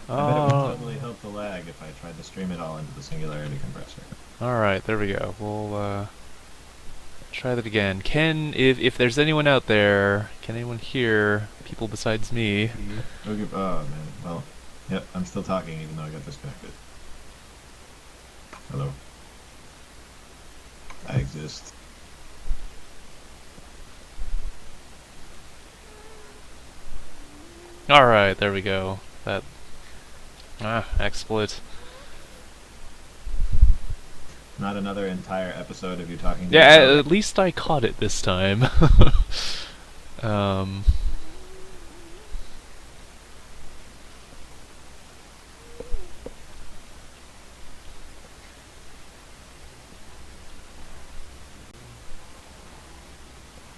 I bet it would Oh, totally help the lag if I tried to stream it all into the singularity compressor. alright, there we go. We'll, try that again. If there's anyone out there, can anyone hear people besides me? Okay, oh man, well, yep, I'm still talking even though I got disconnected. Hello. I exist. Alright, there we go. That, XSplit. Not another entire episode of you talking to Yeah, yourself. at least I caught it this time. um,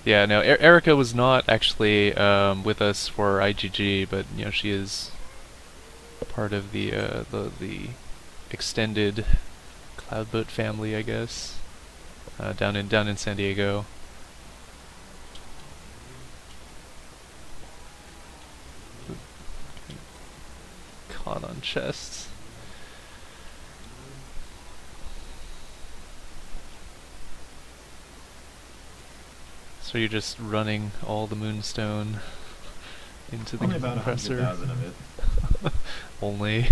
yeah, no, Erica was not actually with us for IGG, but you know she is part of the extended Cloudboat family, I guess, down in San Diego. Caught on chests. So you're just running all the moonstone into the Only about compressor 100,000 of it. only.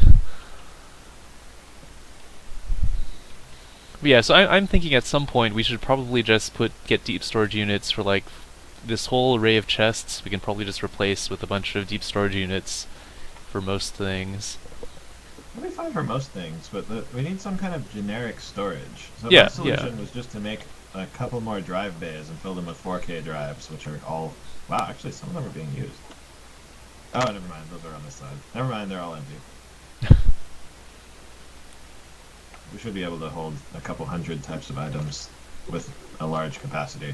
But yeah, so I'm thinking at some point we should probably just get deep storage units for like this whole array of chests. We can probably just replace with a bunch of deep storage units for most things. It'll be fine for most things, but we need some kind of generic storage. So my Yeah, yeah. solution was just to make a couple more drive bays and fill them with 4K drives, which are all... Wow, actually, some of them are being used. Oh, never mind. Those are on this side. Never mind, they're all empty. We should be able to hold a couple hundred types of items with a large capacity.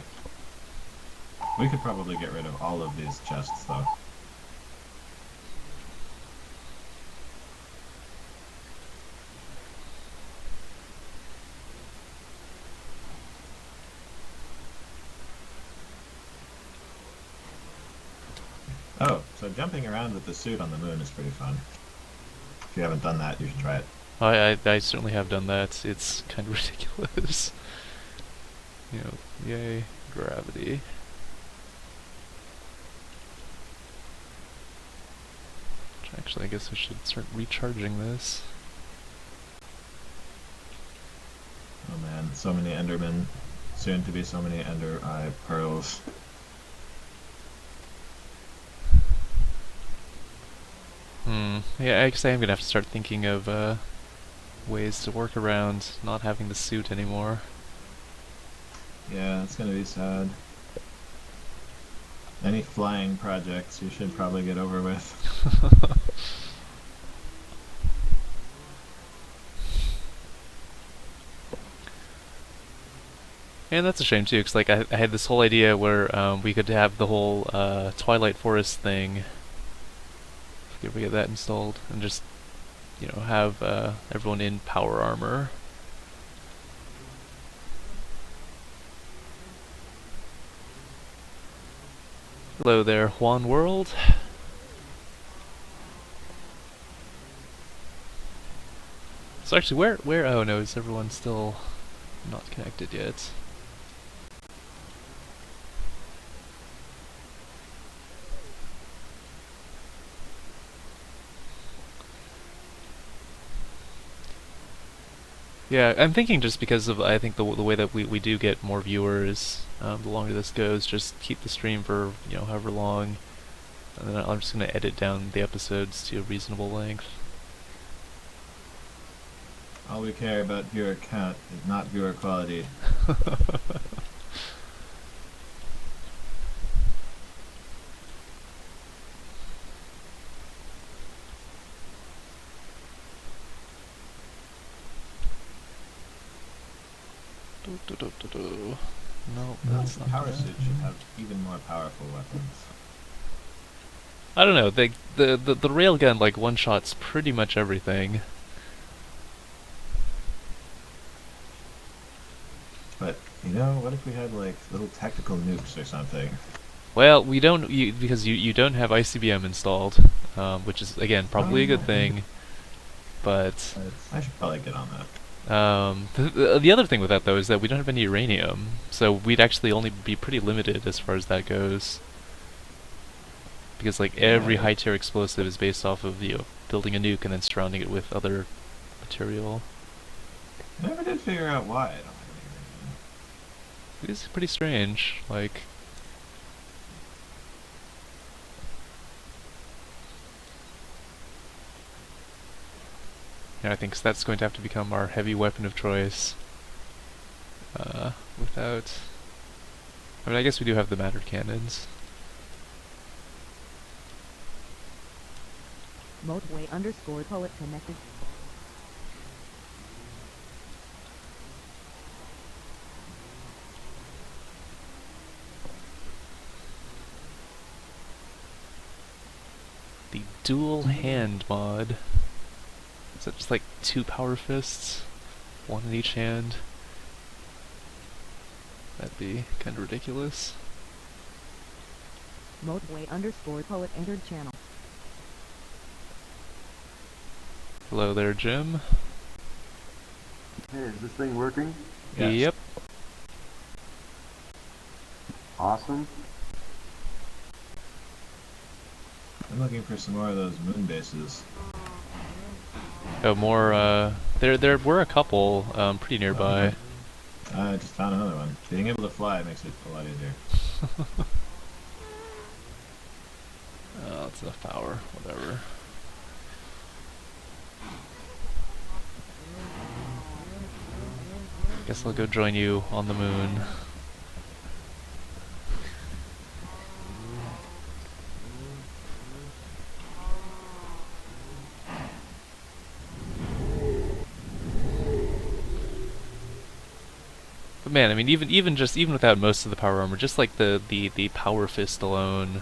We could probably get rid of all of these chests, though. Oh, so jumping around with the suit on the moon is pretty fun. If you haven't done that, you should try it. I certainly have done that. It's kind of ridiculous. You know, yay, gravity. Actually, I guess I should start recharging this. Oh man, so many Endermen. Soon to be so many Ender Eye Pearls. Yeah, I guess I am gonna have to start thinking of ways to work around not having the suit anymore. Yeah, it's gonna be sad. Any flying projects you should probably get over with. And that's a shame too, because like I had this whole idea where we could have the whole Twilight Forest thing. If we get that installed, and just have everyone in power armor. Hello there, Juan World. So actually, where? Oh no, is everyone still not connected yet? Yeah, I'm thinking just because of I think the way that we do get more viewers, the longer this goes, just keep the stream for however long, and then I'm just gonna edit down the episodes to a reasonable length. All we care about viewer count is not viewer quality. No, No, that's the not power that. suit should have even more powerful weapons. I don't know. The railgun like one shots pretty much everything. But, you know, what if we had like little tactical nukes or something? Well, we don't because you don't have ICBM installed, which is again probably a good thing. But I should probably get on that. the other thing with that though is that we don't have any uranium, so we'd actually only be pretty limited as far as that goes. Because like every high tier explosive is based off of building a nuke and then surrounding it with other material. I never did figure out why I don't have any uranium. It is pretty strange, like. Yeah, I think that's going to have to become our heavy weapon of choice. Without... I mean, I guess we do have the mattered cannons. Moatway_poet connected. The dual hand mod. Is that just like 2 power fists? 1 in each hand? That'd be kind of ridiculous. Moatway_poet entered channel. Hello there, Jim. Hey, is this thing working? Yes. Yep. Awesome. I'm looking for some more of those moon bases. Oh, more, there were a couple, pretty nearby. I just found another one. Being able to fly makes it a lot easier. Oh, that's enough power, whatever. Guess I'll go join you on the moon. But man, I mean, even without most of the power armor, just like the power fist alone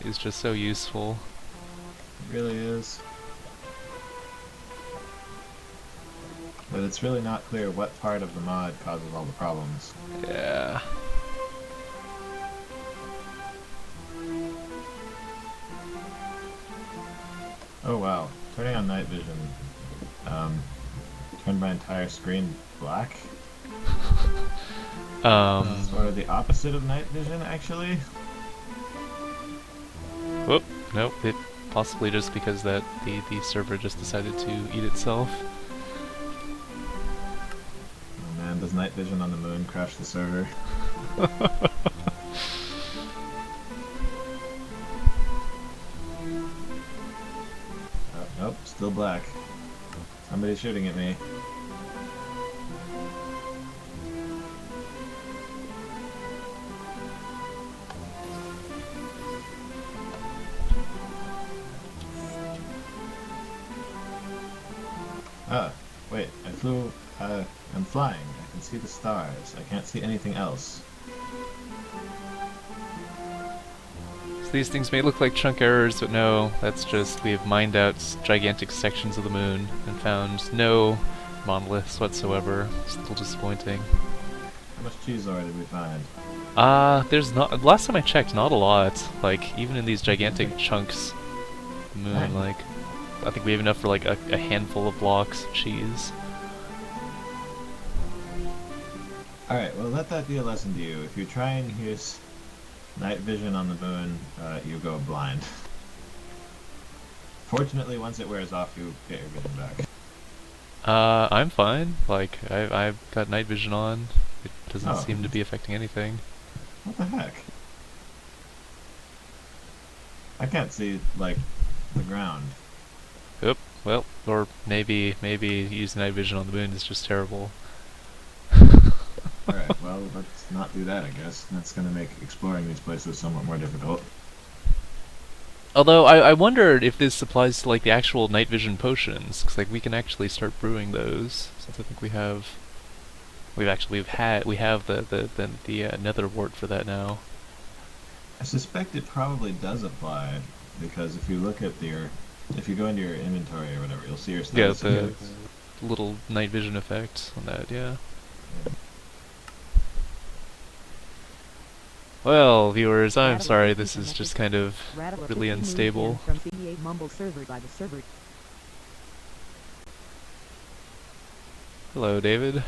is just so useful. It really is. But it's really not clear what part of the mod causes all the problems. Yeah. Oh wow, turning on night vision turned my entire screen black. Sort of the opposite of night vision, actually. Whoop. Nope. It possibly just because that the server just decided to eat itself. Oh man, does night vision on the moon crash the server? Oh, nope, still black. Somebody's shooting at me. Ah, wait, I'm flying. I can see the stars. I can't see anything else. So these things may look like chunk errors, but no, that's just we've mined out gigantic sections of the moon and found no monoliths whatsoever. It's a little disappointing. How much cheese ore did we find? There's not. Last time I checked, not a lot. Like even in these gigantic chunks, of the moon, Dang. like I think we have enough for like a handful of blocks of cheese. Alright, well let that be a lesson to you. If you try and use night vision on the moon, you go blind. Fortunately, once it wears off, you get your vision back. I'm fine. Like I've got night vision on. It doesn't Oh. seem to be affecting anything. What the heck? I can't see, like, the ground. Oop. Well, or maybe using night vision on the moon is just terrible. Alright, well, let's not do that, I guess. That's gonna make exploring these places somewhat more difficult. Although I wondered if this applies to like the actual night vision potions, because like we can actually start brewing those. Since I think we have the nether wart for that now. I suspect it probably does apply, because if you look at if you go into your inventory or whatever, you'll see your Yeah, status. the effects. little night vision effect on that. Yeah. Well, viewers, I'm Rattle sorry, quickly this is just connected. kind of Rattle really 50 moved unstable. in from CD8 Mumble server by the server. Hello, David.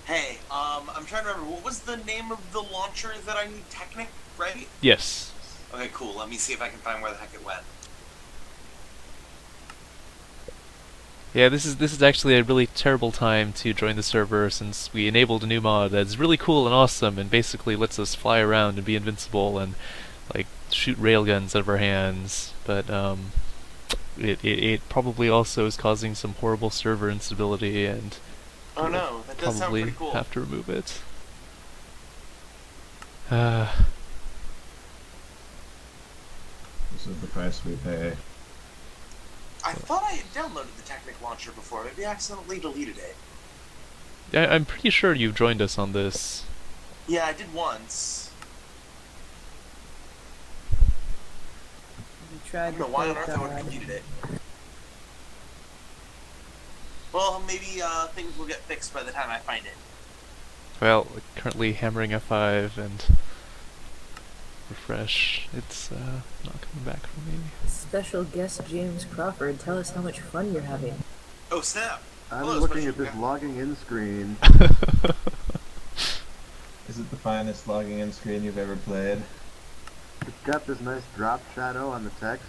Hey, I'm trying to remember, what was the name of the launcher that I need? Technic, right? Yes. Okay, cool. Let me see if I can find where the heck it went. Yeah, this is actually a really terrible time to join the server since we enabled a new mod that's really cool and awesome and basically lets us fly around and be invincible and like shoot railguns out of our hands. But it probably also is causing some horrible server instability and Oh no, that does sound probably pretty cool. have to remove it. This is the price we pay. I thought I had downloaded the Technic launcher before. Maybe I accidentally deleted it. I'm pretty sure you've joined us on this. Yeah, I did once. You I tried don't know to why on play earth I would have God. deleted it. Well, maybe things will get fixed by the time I find it. Well, currently hammering F5 and refresh. It's not coming back for me. Special guest James Crawford, tell us how much fun you're having. Oh snap! I'm Hello, looking special at this guest. logging in screen. Is it the finest logging in screen you've ever played? It's got this nice drop shadow on the text.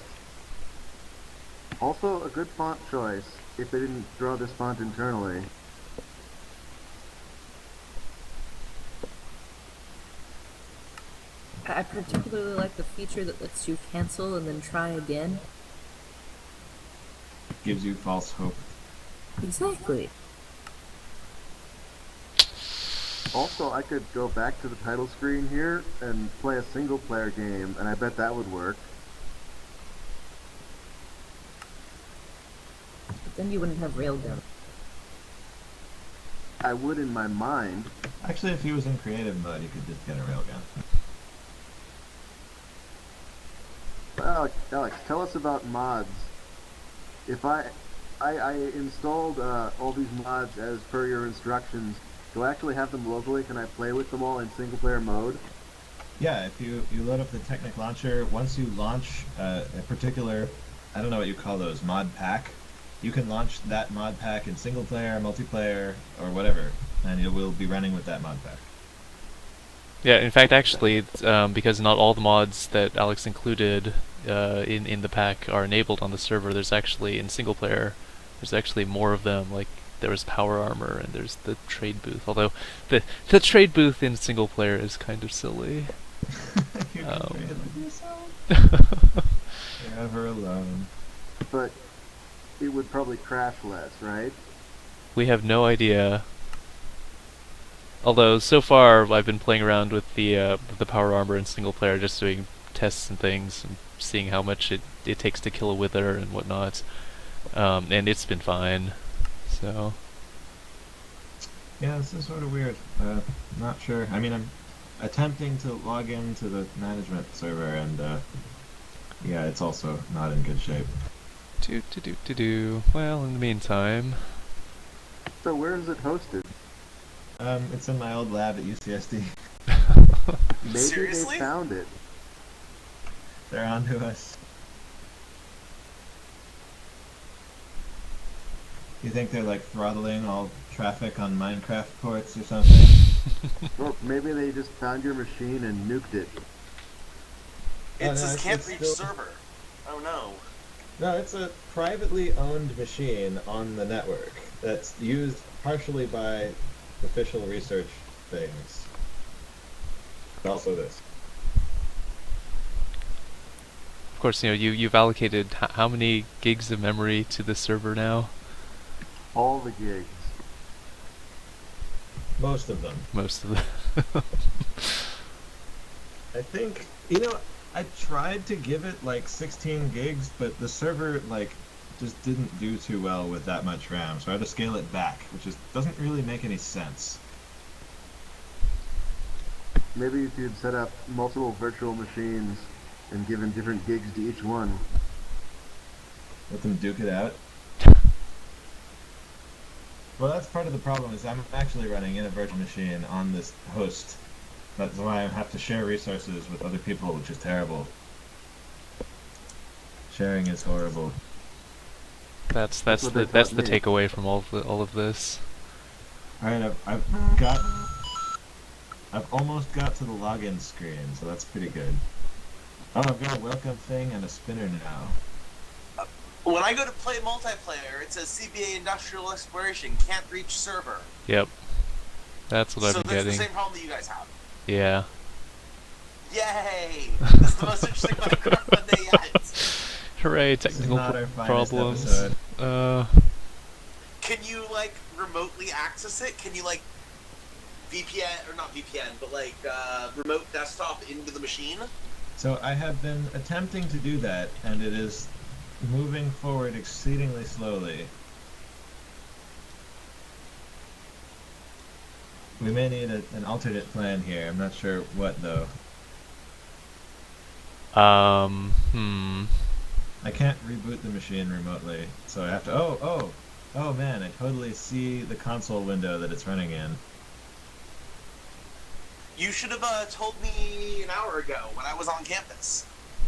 Also, a good font choice, if they didn't draw this font internally. I particularly like the feature that lets you cancel and then try again. Gives you false hope. Exactly. Also, I could go back to the title screen here and play a single player game, and I bet that would work. But then you wouldn't have Railgun. I would in my mind. Actually, if he was in creative mode, you could just get a railgun. Alex, tell us about mods. If I installed all these mods as per your instructions, do I actually have them locally? Can I play with them all in single player mode? Yeah, if you load up the Technic launcher, once you launch a particular, I don't know what you call those, mod pack, you can launch that mod pack in single player, multiplayer, or whatever, and it will be running with that mod pack. Yeah, in fact, actually, because not all the mods that Alex included in the pack are enabled on the server, there's actually, in single player, there's actually more of them, like there was Power Armor and there's the trade booth, although the trade booth in single player is kind of silly. You can trade with yourself. You're ever alone. But it would probably crash less, right? We have no idea. Although so far I've been playing around with the Power Armor in single player, just doing tests and things and seeing how much it takes to kill a Wither and whatnot, and it's been fine. So Yeah, this is sort of weird. Not sure. I mean, I'm attempting to log into the management server, and yeah, it's also not in good shape. Well, in the meantime, So where is it hosted? It's in my old lab at UCSD. Maybe Seriously? they found it. They're onto us. You think they're like throttling all traffic on Minecraft ports or something? Or maybe they just found your machine and nuked it. Oh, no, It says it's can't reach still- server. Oh no. No, it's a privately owned machine on the network that's used partially by official research things. Also this. of course, you've allocated how many gigs of memory to this server now? All the gigs. Most of them. Most of them. I think, I tried to give it like 16 gigs, but the server like just didn't do too well with that much RAM, so I had to scale it back, which doesn't really make any sense. Maybe if you'd set up multiple virtual machines and given different gigs to each one. Let them duke it out. Well, that's part of the problem, is I'm actually running in a virtual machine on this host, That's why I have to share resources with other people, which is terrible. Sharing is horrible. That's what they the taught me. takeaway from all of this. Alright, I've almost got to the login screen, so that's pretty good. Oh, I've got a welcome thing and a spinner now. When I go to play multiplayer, it says CBA Industrial Exploration can't reach server. Yep. That's what So I've been that's getting. the same problem that you guys have. Yeah. Yay! That's the most interesting Minecraft Monday yet. Hooray, This is technical not our finest problems. episode. Can you like remotely access it? Can you like VPN or not VPN, but like remote desktop into the machine? So I have been attempting to do that, and it is moving forward exceedingly slowly. We may need an alternate plan here. I'm not sure what, though. I can't reboot the machine remotely, so I have to... Oh man, I totally see the console window that it's running in. You should have told me an hour ago when I was on campus.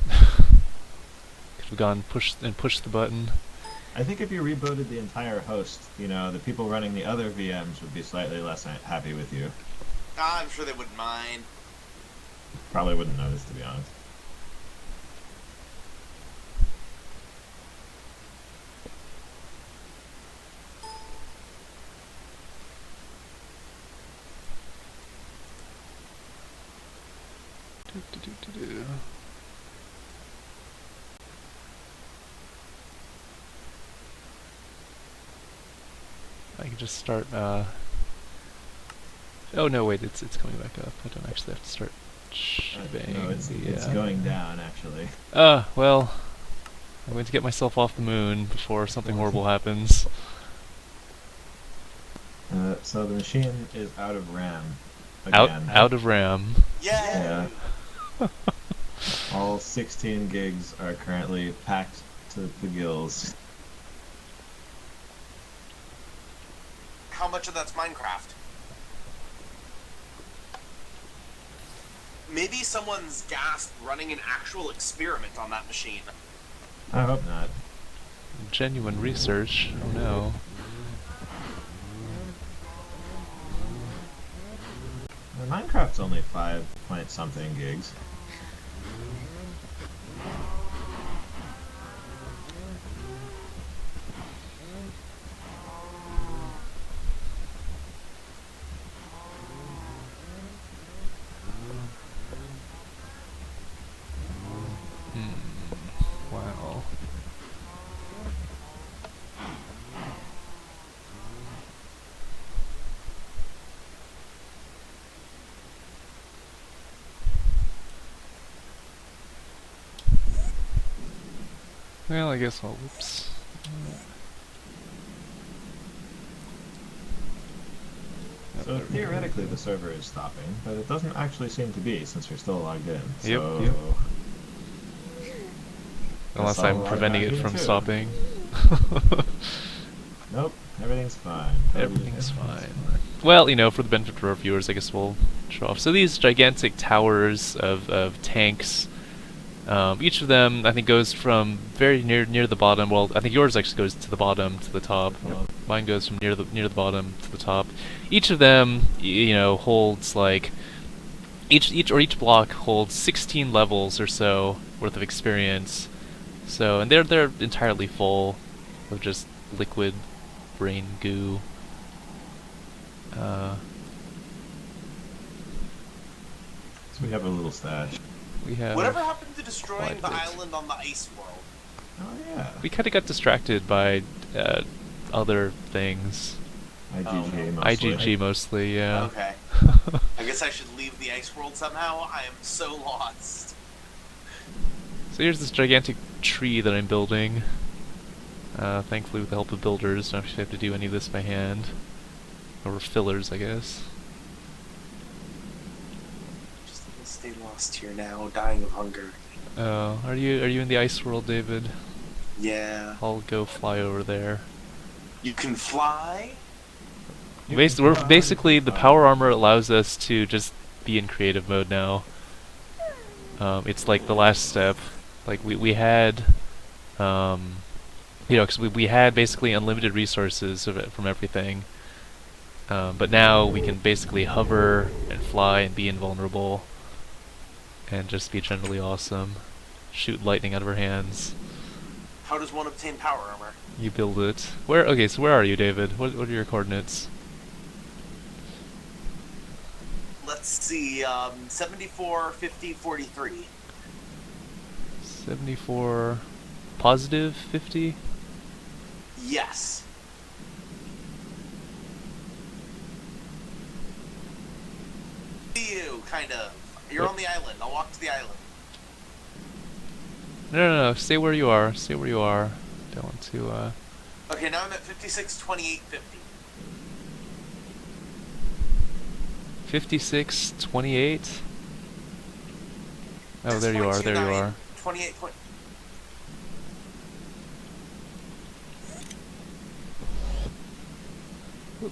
Could have gone push the button. I think if you rebooted the entire host, you know, the people running the other VMs would be slightly less happy with you. I'm sure they wouldn't mind. Probably wouldn't notice, to be honest. I can just start, oh no, wait, it's coming back up. I don't actually have to start shipping. No, it's going down, actually. Well, I'm going to get myself off the moon before something horrible happens. So the machine is out of RAM Out again. out of RAM. Yay! Yeah. All 16 gigs are currently packed to the gills. How much of that's Minecraft? Maybe someone's gasped running an actual experiment on that machine. I hope not. Genuine research. Oh no. Minecraft's only 5 point something gigs. Wow. Well, I guess I'll, whoops. So theoretically the server is stopping, but it doesn't actually seem to be since you're still logged in. Yep, So... yep. Unless Guess I'll I'm log preventing back it in from too. stopping. Nope, everything's fine. Everything's fine. Well, you know, for the benefit of our viewers, I guess we'll show off. So these gigantic towers of tanks, each of them I think goes from very near the bottom. Well, I think yours actually goes to the bottom to the top. Mine goes from near the bottom to the top. Each of them, you know, holds like each block holds 16 levels or so worth of experience. So, and they're entirely full of just liquid brain goo. So we have a little stash. We have. Whatever happened to destroying quite the a bit. island on the ice world? Oh yeah. We kind of got distracted by other things. IGG mostly. IGG mostly, yeah. Okay. I guess I should leave the ice world somehow. I am so lost. So here's this gigantic tree that I'm building. Thankfully with the help of builders, don't actually have to do any of this by hand. Or fillers, I guess. Just gonna stay lost here now, dying of hunger. Oh, are you in the ice world, David? Yeah. I'll go fly over there. You can fly? Basically, the power armor allows us to just be in creative mode now. It's like the last step. Like we had, you know, 'cause we had basically unlimited resources from everything. But now we can basically hover and fly and be invulnerable, and just be generally awesome. Shoot lightning out of our hands. How does one obtain power armor? You build it. Where? Okay, so where are you, David? What are your coordinates? Let's see, 74, 50, 43. 74, positive 50. Yes. See you, kind of. You're What? on the island. I'll walk to the island. No. Stay where you are. Stay where you are. Don't want to. Okay, now I'm at 56, 28, 50. 56, 28. Oh, That's there you are. There you 0.29, are. 28 point.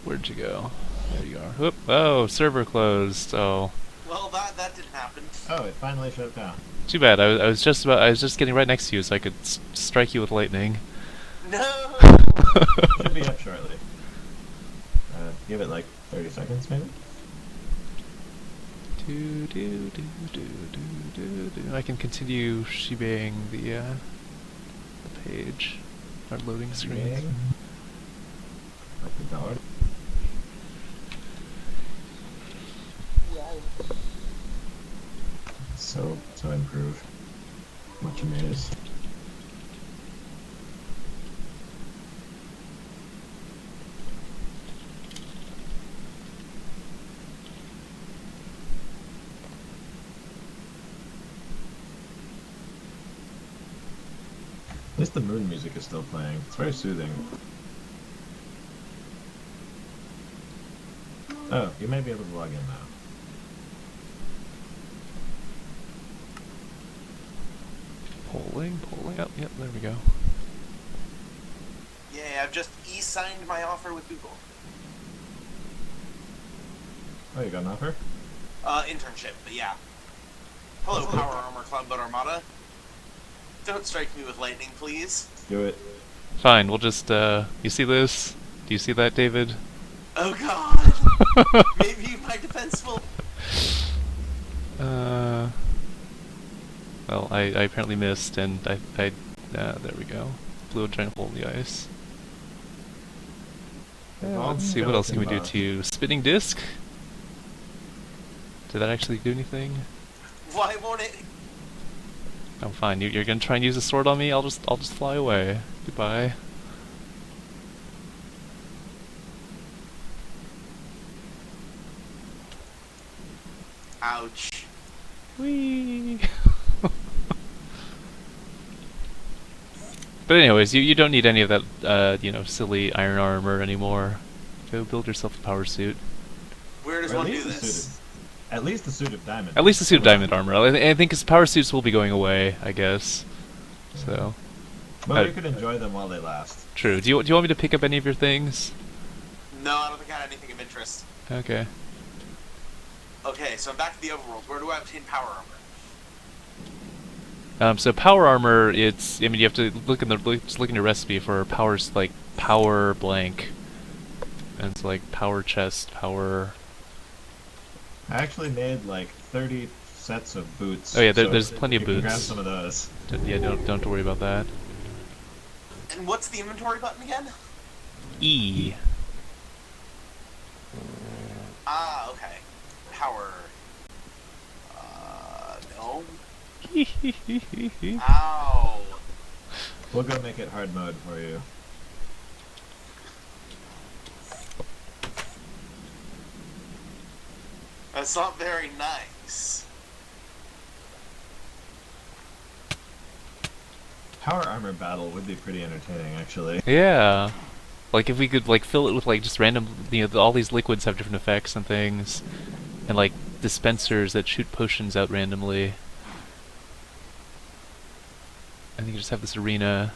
Where'd you go? There you are. Whoop. Oh, server closed. Oh, Well, that didn't happen. Oh, it finally shut down. too bad. I was just getting right next to you, so I could strike you with lightning. No! Should be up shortly. Give it like 30 seconds, maybe? I can continue shibaying the page, our loading screen. Like the dog. So improved. Much amazed. At least the moon music is still playing. It's very soothing. Oh, you may be able to log in now. Polling. Oh, yep, there we go. Yeah, I've just e-signed my offer with Google. Oh, you got an offer? Internship, but yeah. Hello, Power Armor Cloudboat Armada. Don't strike me with lightning, please. Do it. Fine, we'll just, you see this? Do you see that, David? Oh god! Maybe my defense will... Well, I apparently missed, and there we go. Blew a giant hole in the ice. Let's see, what else can we do to you? Spinning disc? Did that actually do anything? Why won't it... Oh, fine. You're gonna try and use a sword on me? I'll just fly away. Goodbye. Ouch. Whee! But anyways, you don't need any of that, you know, silly iron armor anymore. Go build yourself a power suit. Where does Or one do this? At least the suit of diamond. At least a suit of diamond armor. I think his power suits will be going away, I guess. So. Well, you could enjoy them while they last. True. Do you want me to pick up any of your things? No, I don't think I had anything of interest. Okay. Okay, so I'm back to the overworld. Where do I obtain power armor? So power armor, you have to look in your recipe for powers, like power blank, and it's like power chest, power. I actually made like 30 sets of boots. Oh yeah, so there's plenty of you can boots. grab some of those. Yeah, don't worry about that. And what's the inventory button again? E. Ah, okay. Power. No. Ow. We'll go make it hard mode for you. That's not very nice. Power armor battle would be pretty entertaining, actually. Yeah. Like if we could like fill it with like just random, all these liquids have different effects and things, and like dispensers that shoot potions out randomly. And you just have this arena.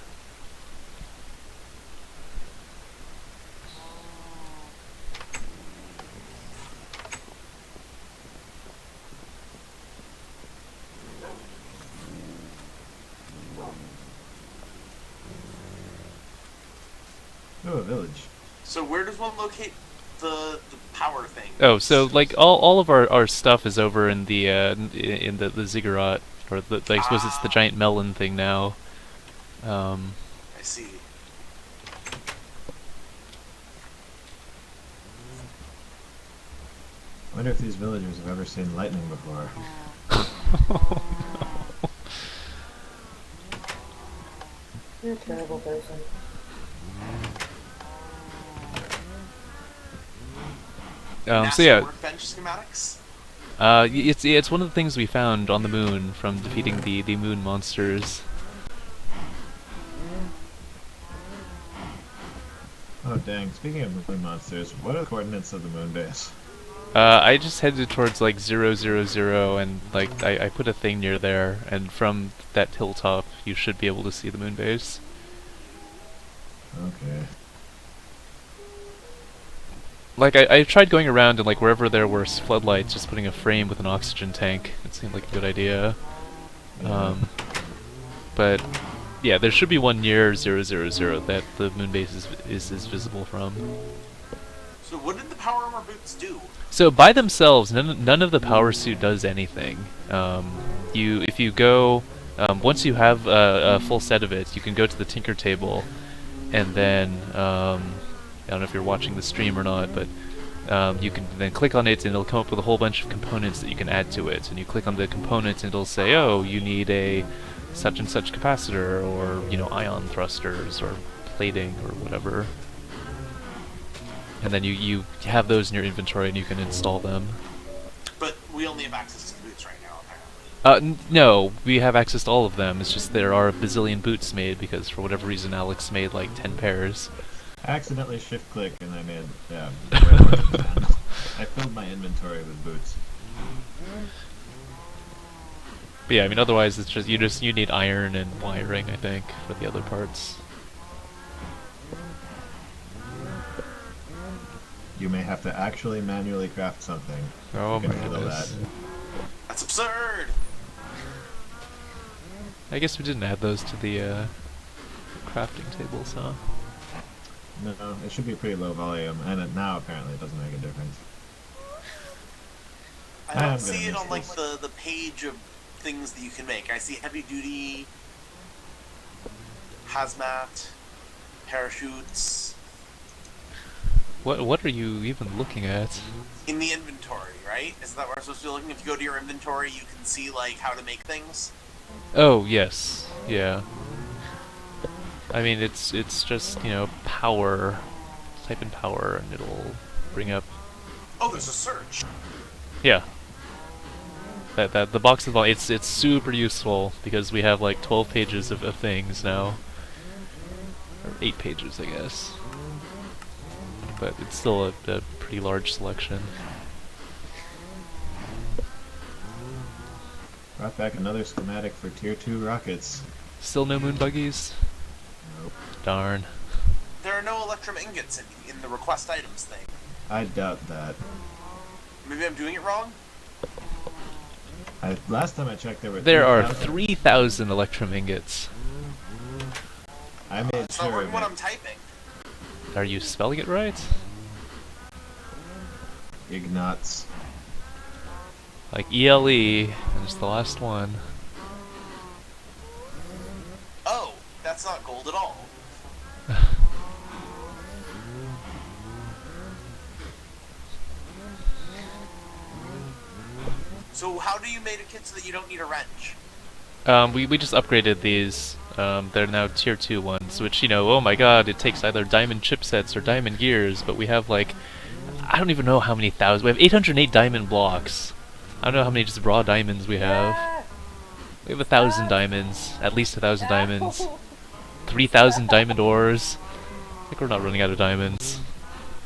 Oh, a village. So where does one locate the power thing? Oh, so like all of our stuff is over in the ziggurat, or I suppose it's the giant melon thing now. I see. I wonder if these villagers have ever seen lightning before. You're a terrible person. So yeah, Workbench schematics. it's one of the things we found on the moon from defeating the moon monsters. Oh dang, speaking of moon monsters, what are the coordinates of the moon base? I just headed towards like 000, and like I put a thing near there, and from that hilltop you should be able to see the moon base. Okay. Like I tried going around and like wherever there were floodlights, just putting a frame with an oxygen tank. It seemed like a good idea. Yeah. But yeah, there should be one near 000 that the moon base is visible from. So what did the power armor boots do? So by themselves, none of the power suit does anything. If you go once you have a full set of it, you can go to the Tinker table, and then I don't know if you're watching the stream or not, but you can then click on it and it'll come up with a whole bunch of components that you can add to it. And you click on the component and it'll say, oh, you need a such and such capacitor, or ion thrusters, or plating, or whatever. And then you have those in your inventory and you can install them. But we only have access to the boots right now, apparently. No, we have access to all of them. It's just there are a bazillion boots made because for whatever reason Alex made like 10 pairs. I accidentally shift click and I made, yeah, I filled my inventory with boots. But yeah, I mean otherwise it's just you need iron and wiring, I think, for the other parts. You may have to actually manually craft something. Oh You my can feel goodness. that. That's absurd! I guess we didn't add those to the crafting tables, huh? No, it should be pretty low volume, and now apparently it doesn't make a difference. I I'm don't gonna see it miss on like this. the page of things that you can make. I see heavy duty, hazmat, parachutes What are you even looking at? in the inventory, right? Isn't that where I'm supposed to be looking? If you go to your inventory, you can see like how to make things. Oh yes, yeah. I mean it's just power. Type in power and it'll bring up. Oh, there's a search. Yeah. That the box of it's super useful because we have like 12 pages of things now. Or 8 pages, I guess. But it's still a pretty large selection. Brought back another schematic for tier 2 rockets. Still no moon buggies? Nope. Darn. There are no electrum ingots in the request items thing. I doubt that. Maybe I'm doing it wrong? Last time I checked there were There are 3,000. 3,000 electrum ingots. I made It's not sure working of when it. I'm typing. Are you spelling it right? Ignatz. Like ELE, and it's the last one. Oh, that's not gold at all. So how do you make a kit so that you don't need a wrench? We just upgraded these. They're now tier 2 ones, which, oh my god, it takes either diamond chipsets or diamond gears, but we have like, I don't even know how many thousand. We have 808 diamond blocks. I don't know how many just raw diamonds we have. We have 1,000 diamonds, at least 1,000 diamonds. 3,000 diamond ores. I think we're not running out of diamonds.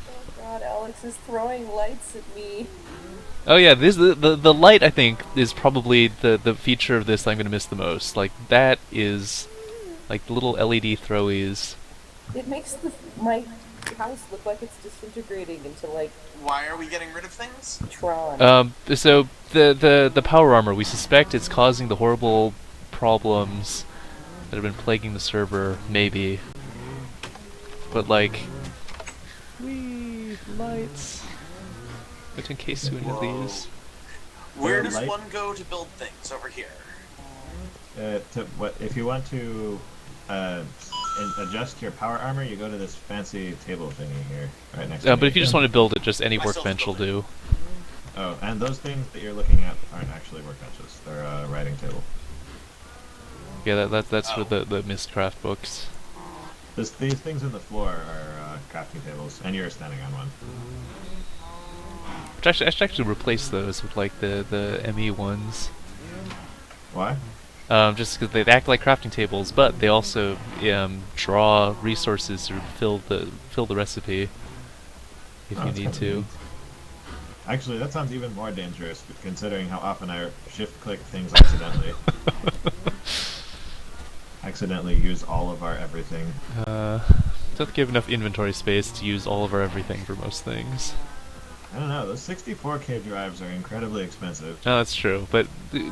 Oh god, Alex is throwing lights at me. Oh yeah, the light I think is probably the feature of this I'm gonna miss the most. Like that is like the little LED throwies. It makes my house look like it's disintegrating into like Why are we getting rid of things? Tron. So the power armor, we suspect it's causing the horrible problems that have been plaguing the server, maybe. but like, wee lights. But in case you need these. Where Yeah, does light- one go to build things? Over here. If you want to adjust your power armor, you go to this fancy table thingy here, right next to me. But if you just want to build it, just any Myself workbench will do. Oh, and those things that you're looking at aren't actually workbenches. They're a writing table. Yeah, that's for the Mistcraft books. These things in the floor are crafting tables, and you're standing on one. I should actually replace those with like the ME ones. Why? Just because they act like crafting tables, but they also draw resources to fill the recipe if Oh, you that's need kinda to. neat. Actually, that sounds even more dangerous, considering how often I shift-click things accidentally. Accidentally use all of our everything. Don't give enough inventory space to use all of our everything for most things. I don't know, those 64K drives are incredibly expensive. No, that's true, but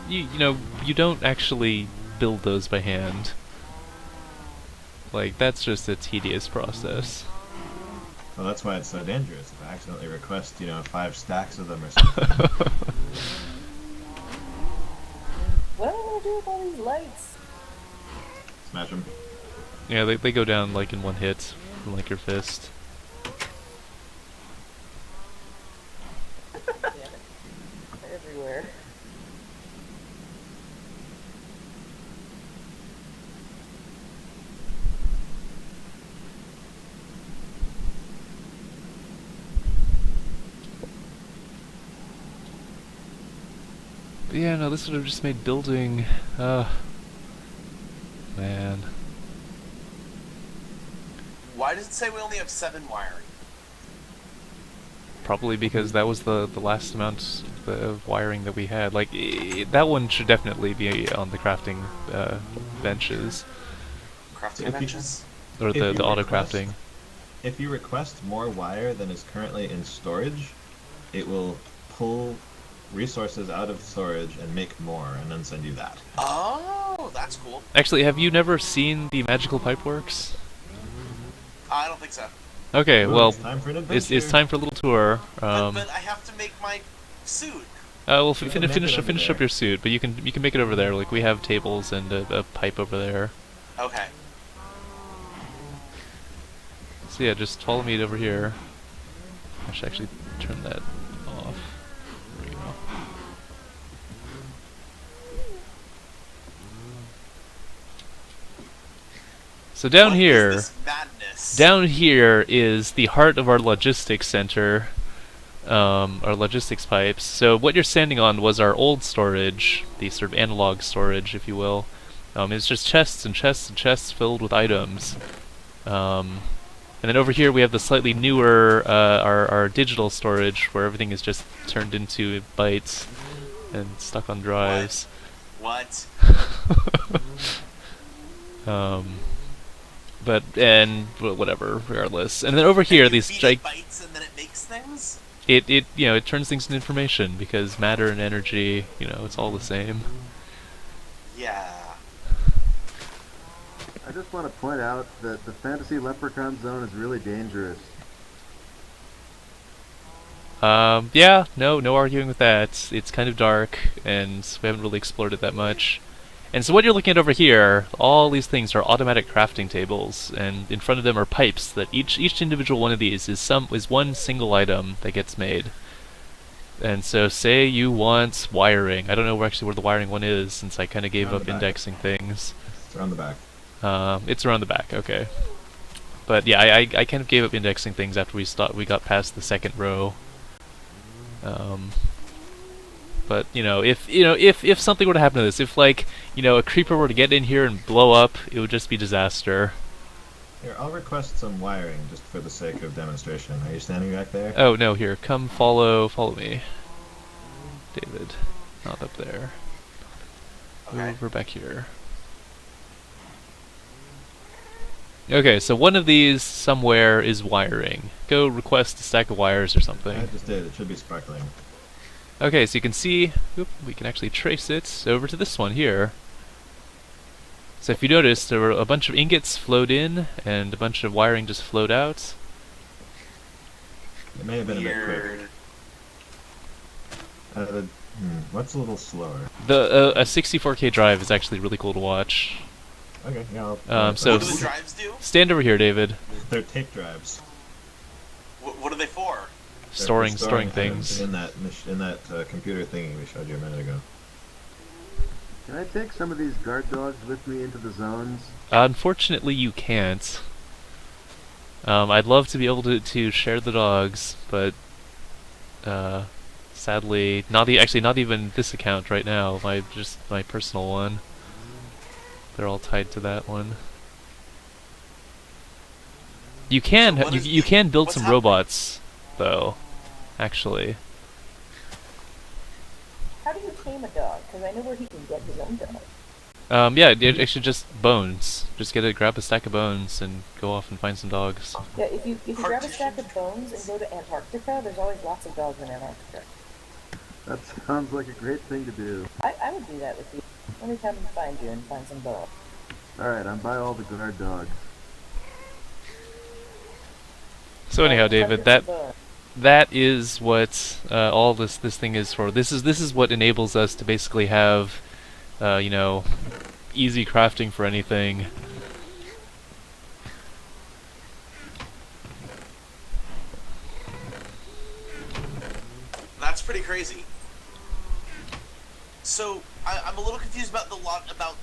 you know, you don't actually build those by hand. Like, that's just a tedious process. Well, that's why it's so dangerous. If I accidentally request, 5 stacks of them or something. What am I gonna do with all these lights? Smash them. Yeah, they go down like in one hit from like your fist. Damn it. They're everywhere. But yeah, no, this would have just made building, man. Why does it say we only have 7 wiring? Probably because that was the last amount of wiring that we had. Like, that one should definitely be on the crafting benches. Crafting If you- benches? Or If the you auto request- crafting. If you request more wire than is currently in storage, it will pull resources out of storage and make more, and then send you that. Oh, that's cool. Actually, have you never seen the Magical Pipeworks? I don't think so. Okay, Ooh, well, it's time for an it's adventure. time for a little tour. But I have to make my suit. Well, You can make finish it over finish up there. your suit, but you can make it over there. Like, we have tables and a pipe over there. Okay. So yeah, just follow me over here. I should actually turn that off. There we go. So down What here, is this madness? down here is the heart of our logistics center, our logistics pipes. So what you're standing on was our old storage, the sort of analog storage, if you will. It's just chests and chests and chests filled with items. And then over here we have the slightly newer, our digital storage, where everything is just turned into bytes and stuck on drives. What? Whatever, regardless. And then over here, You these feed it bytes and then it makes things? it turns things into information, because matter and energy, it's all the same. Yeah. I just want to point out that the Fantasy Leprechaun Zone is really dangerous. Yeah, no arguing with that. It's kind of dark, and we haven't really explored it that much. And so what you're looking at over here, all these things are automatic crafting tables, and in front of them are pipes that each individual one of these is one single item that gets made. And so say you want wiring. I don't know actually where the wiring one is, since I kind of gave Around up the back. indexing things. It's around the back. It's around the back, okay. But yeah, I kind of gave up indexing things after we got past the second row. But if something were to happen to this, if like a creeper were to get in here and blow up, it would just be disaster. Here, I'll request some wiring just for the sake of demonstration. Are you standing back there? Oh no, here, come follow me, David. Not up there. Okay. Over back here. Okay, so one of these somewhere is wiring. Go request a stack of wires or I something. just did. It should be sparkling. Okay, so you can see, we can actually trace it over to this one here. So if you notice, there were a bunch of ingots flowed in, and a bunch of wiring just flowed out. It may have been a bit quick. Weird. What's a little slower? The a 64K drive is actually really cool to watch. Okay, yeah. So What do the drives do? stand over here, David. They're tape drives. What are they for? They're for Storing items things. in that computer thingy we showed you a minute ago. Can I take some of these guard dogs with me into the zones? Unfortunately, you can't. I'd love to be able to share the dogs, but sadly, not even this account right now. Just my personal one. They're all tied to that one. You can So what is you can build what's some happening? robots, though. Actually, How do you tame a dog? Because I know where he can get his own dog. yeah, actually just bones. Just grab a stack of bones and go off and find some dogs. Yeah, if you grab a Partition. stack of bones and go to Antarctica, there's always lots of dogs in Antarctica. That sounds like a great thing to do. I would do that with you. Let me come and find you and find some bones. Alright, I'm by all the guard dogs. So anyhow, David, Hundreds of bones. that is what all this thing is for. This is what enables us to basically have, you know, easy crafting for anything. That's pretty crazy. So I'm a little confused about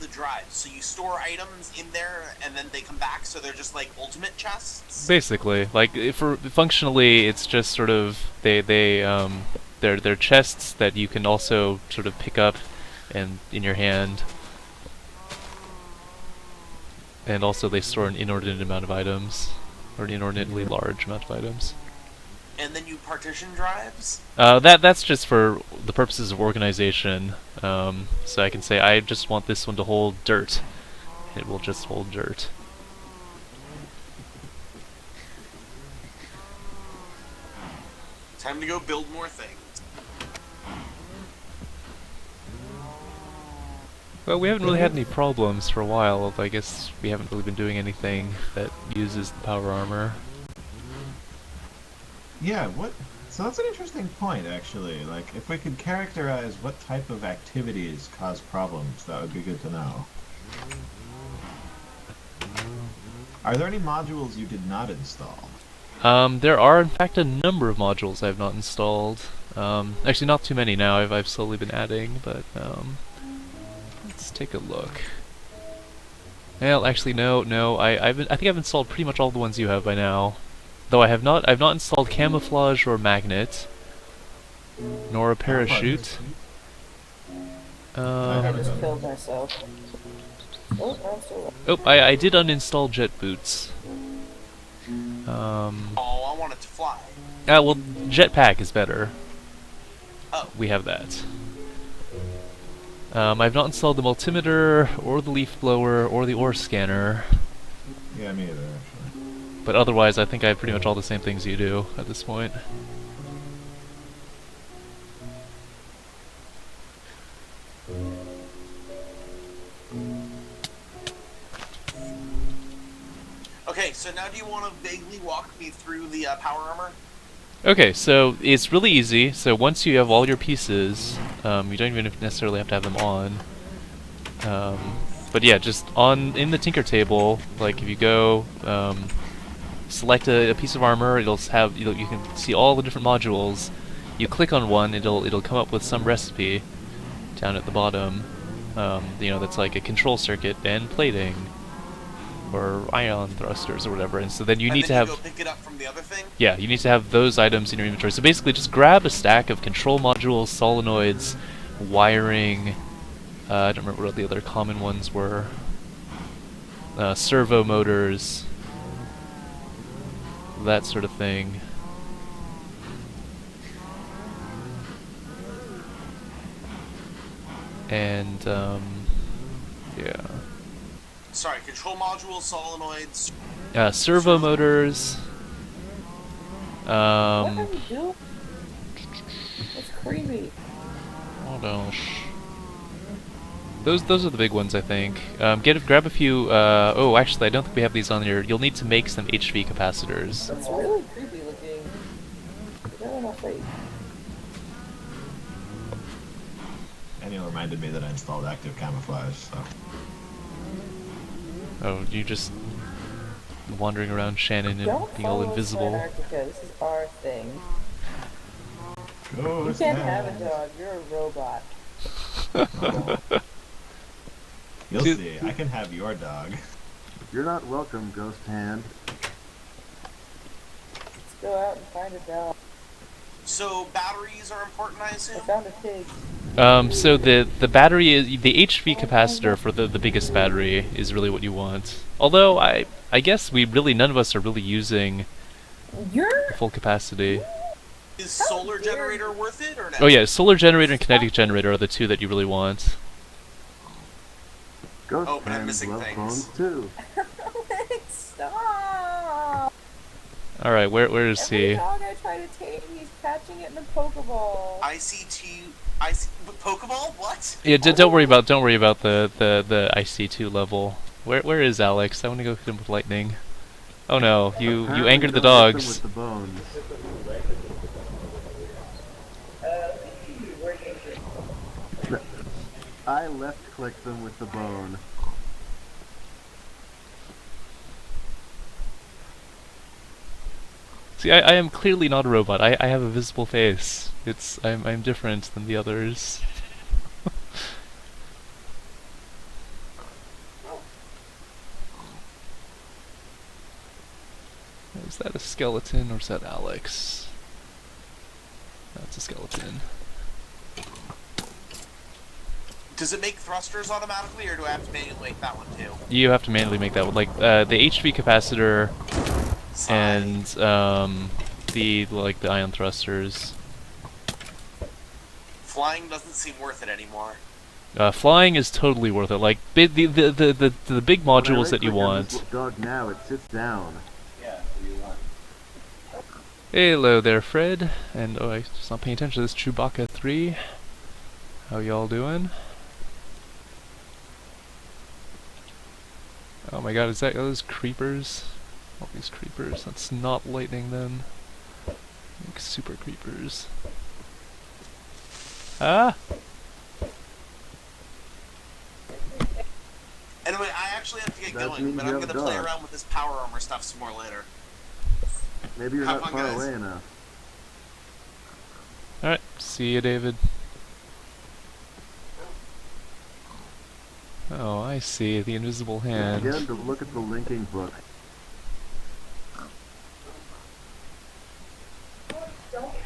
the drives. So you store items in there and then they come back, so they're just like ultimate chests. Basically, like functionally, it's just sort of they're chests that you can also sort of pick up and in your hand, and also they store an inordinate amount of items, or an inordinately large amount of items. And then you partition drives. That's just for the purposes of organization. So I can say I just want this one to hold dirt. It will just hold dirt. Time to go build more things. Well, we haven't really had any problems for a while, although I guess we haven't really been doing anything that uses the power armor. Yeah, so that's an interesting point, actually. Like, if we could characterize what type of activities cause problems, that would be good to know. Are there any modules you did not install? There are, in fact, a number of modules I've not installed. Actually, not too many now. I've slowly been adding, but let's take a look. Well, actually, no. I think I've installed pretty much all the ones you have by now. Though I've not installed camouflage or magnet, nor a parachute. I just killed myself. Oh, no, I'm still alive. Oh, I did uninstall jet boots. Oh, I want it to fly. Well, jetpack is better. Oh. We have that. I've not installed the multimeter, or the leaf blower, or the ore scanner. Yeah, me either, actually. But otherwise, I think I have pretty much all the same things you do at this point. Okay, so now do you want to vaguely walk me through the power armor? Okay, so it's really easy. So once you have all your pieces, you don't even necessarily have to have them on. But yeah, just in the Tinker table, like if you go select a piece of armor, you can see all the different modules. You click on one, it'll come up with some recipe down at the bottom. That's like a control circuit and plating, or ion thrusters or whatever. And so then you need to have go pick it up from the other thing. yeah, you need to have those items in your inventory. So basically, just grab a stack of control modules, solenoids, wiring. I don't remember what the other common ones were. Servo motors, that sort of thing. And yeah, Sorry, control modules, solenoids. servo motors. What are you doing? It's creepy. What else? Those are the big ones, I think. Grab a few. Oh, actually, I don't think we have these on here. You'll need to make some HV capacitors. It's really creepy looking. Get on my face. And you reminded me that I installed active camouflage, so. Oh, you just wandering around Shannon and Don't being all follow us to invisible. Antarctica. This is our thing. You Ghost can't have a hand. dog. You're a robot. You'll Dude. see. I can have your dog. You're not welcome, Ghost Hand. Let's go out and find a dog. So batteries are important, I assume? I found a pig. So the battery is the HV capacitor for the biggest battery is really what you want. Although I guess none of us are really using You're the full capacity. Is solar generator worth it or no? Oh yeah, solar generator and kinetic generator are the two that you really want. Ghost Oh, but I'm Hands missing love things. phones too. Stop! All right, where is Every he? dog I try to tame, he's catching it in a Pokeball. Pokeball? What? Yeah, don't worry about the IC2 level. Where is Alex? I want to go hit him with lightning. Oh no, you Apparently angered the don't hit them dogs. with the bones. I left clicked them with the bone. See, I am clearly not a robot. I have a visible face. I'm different than the others. Is that a skeleton or is that Alex? That's a skeleton. Does it make thrusters automatically, or do I have to manually make that one too? You have to manually make that one. Like the HV capacitor and the ion thrusters. Flying doesn't seem worth it anymore. Flying is totally worth it. Like the big When I modules that you right-click on want. this dog now, it sits down. Hello there, Fred. And oh, I was not paying attention to this Chewbacca 3. How y'all doing? Oh my god, is that those creepers? All these creepers. That's not lightning then. Like super creepers. Ah! Anyway, I actually have to get That going, means but you I'm have gonna play dogs. around with this power armor stuff some more later. Maybe you're Have not fun, far guys. away enough. Alright, see you, David. Oh, I see. The invisible hand. Get him to look at the linking book.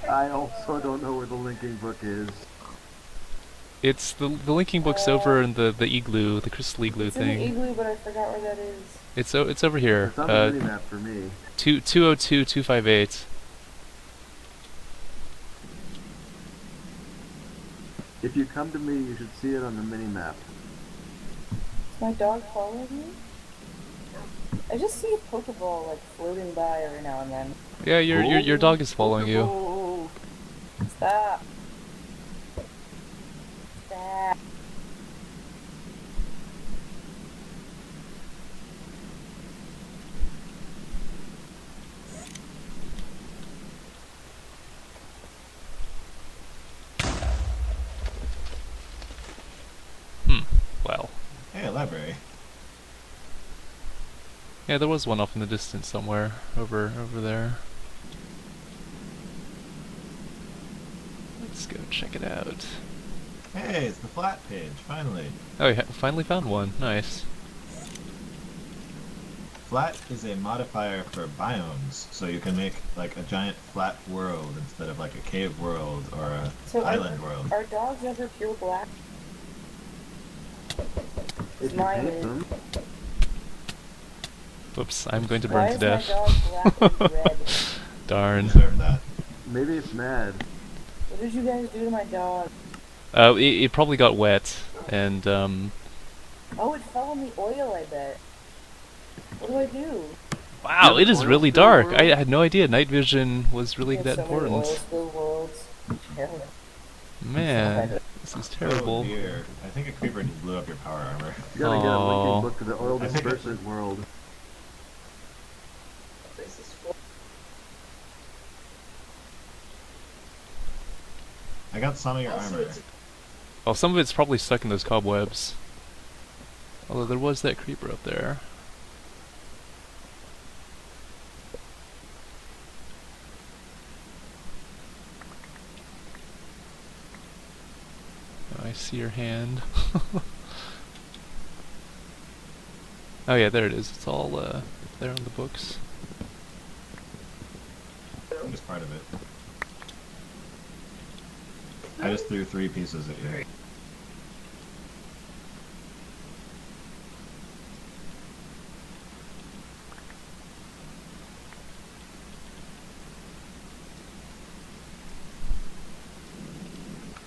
I also don't know where the linking book is. It's the linking book's over in the igloo, the crystal igloo It's in the thing. igloo, but I forgot where that is. It's over here. It's on the mini-map for me. 202-258. If you come to me, you should see it on the mini-map. Is my dog following me? I just see a Pokeball like floating by every now and then. Yeah, your dog is following you. Oh, Stop. Stop. Well. Hey, library. Yeah, there was one off in the distance somewhere. Over there. Let's go check it out. Hey, it's the flat page, finally. Oh, you finally found one. Nice. Flat is a modifier for biomes, so you can make like a giant flat world instead of like a cave world or a So island world. Are dogs ever pure black? if you Mine paint is. them, Whoops, I'm going to Why burn to is death. my dog black and red? Darn. Deserve that. maybe it's mad. What did you guys do to my dog? It probably got wet, and Oh, it fell in the oil, I bet. What do I do? wow, Yeah, it is oil really spill dark. world. I had no idea night vision was really There's that so many oil important. spill worlds. Terrible. Man, This is Oh terrible. dear. I think a creeper just blew up your power armor. You gotta get a Aw. linking book to the oil I think it's- dispersant world. I got some of your armor. Well, some of it's probably stuck in those cobwebs. Although there was that creeper up there. Oh, I see your hand. Oh yeah, there it is. It's all there on the books. I'm just part of it. I just threw 3 pieces at you.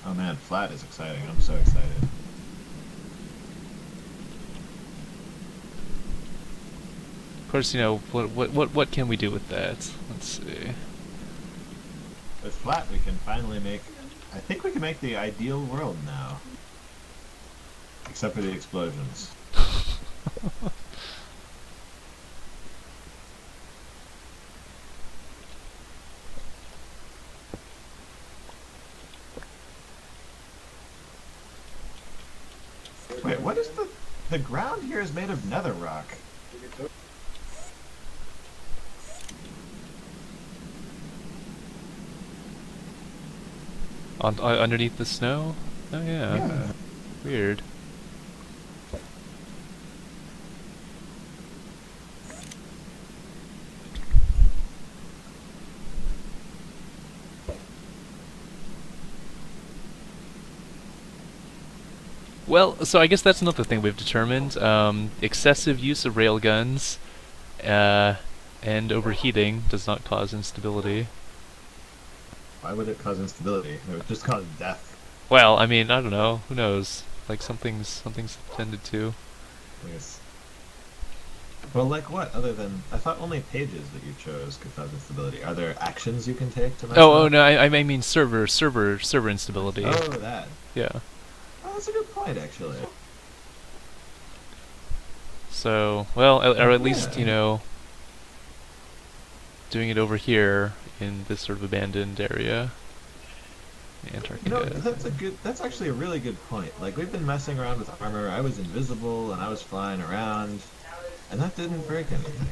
Oh man, flat is exciting. I'm so excited. Of course, you know what can we do with that? Let's see. With flat, we can finally make. I think we can make the ideal world now. Except for the explosions. Wait, what is the ground here is made of nether rock. Underneath the snow? Oh yeah. Yeah. Weird. Well, so I guess that's another thing we've determined. Excessive use of railguns and overheating does not cause instability. Why would it cause instability? It would just cause death. Well, I mean, I don't know. Who knows? Like something's intended to. I guess. Well, like what? Other than I thought only pages that you chose could cause instability. Are there actions you can take to mess Oh up? no, I mean server instability. Oh, that. Yeah. Oh, that's a good point, actually. So, well, or at least, Yeah. you know, doing it over here in this sort of abandoned area. Antarctica. You know, that's actually a really good point. Like, we've been messing around with armor. I was invisible, and I was flying around, and that didn't break anything.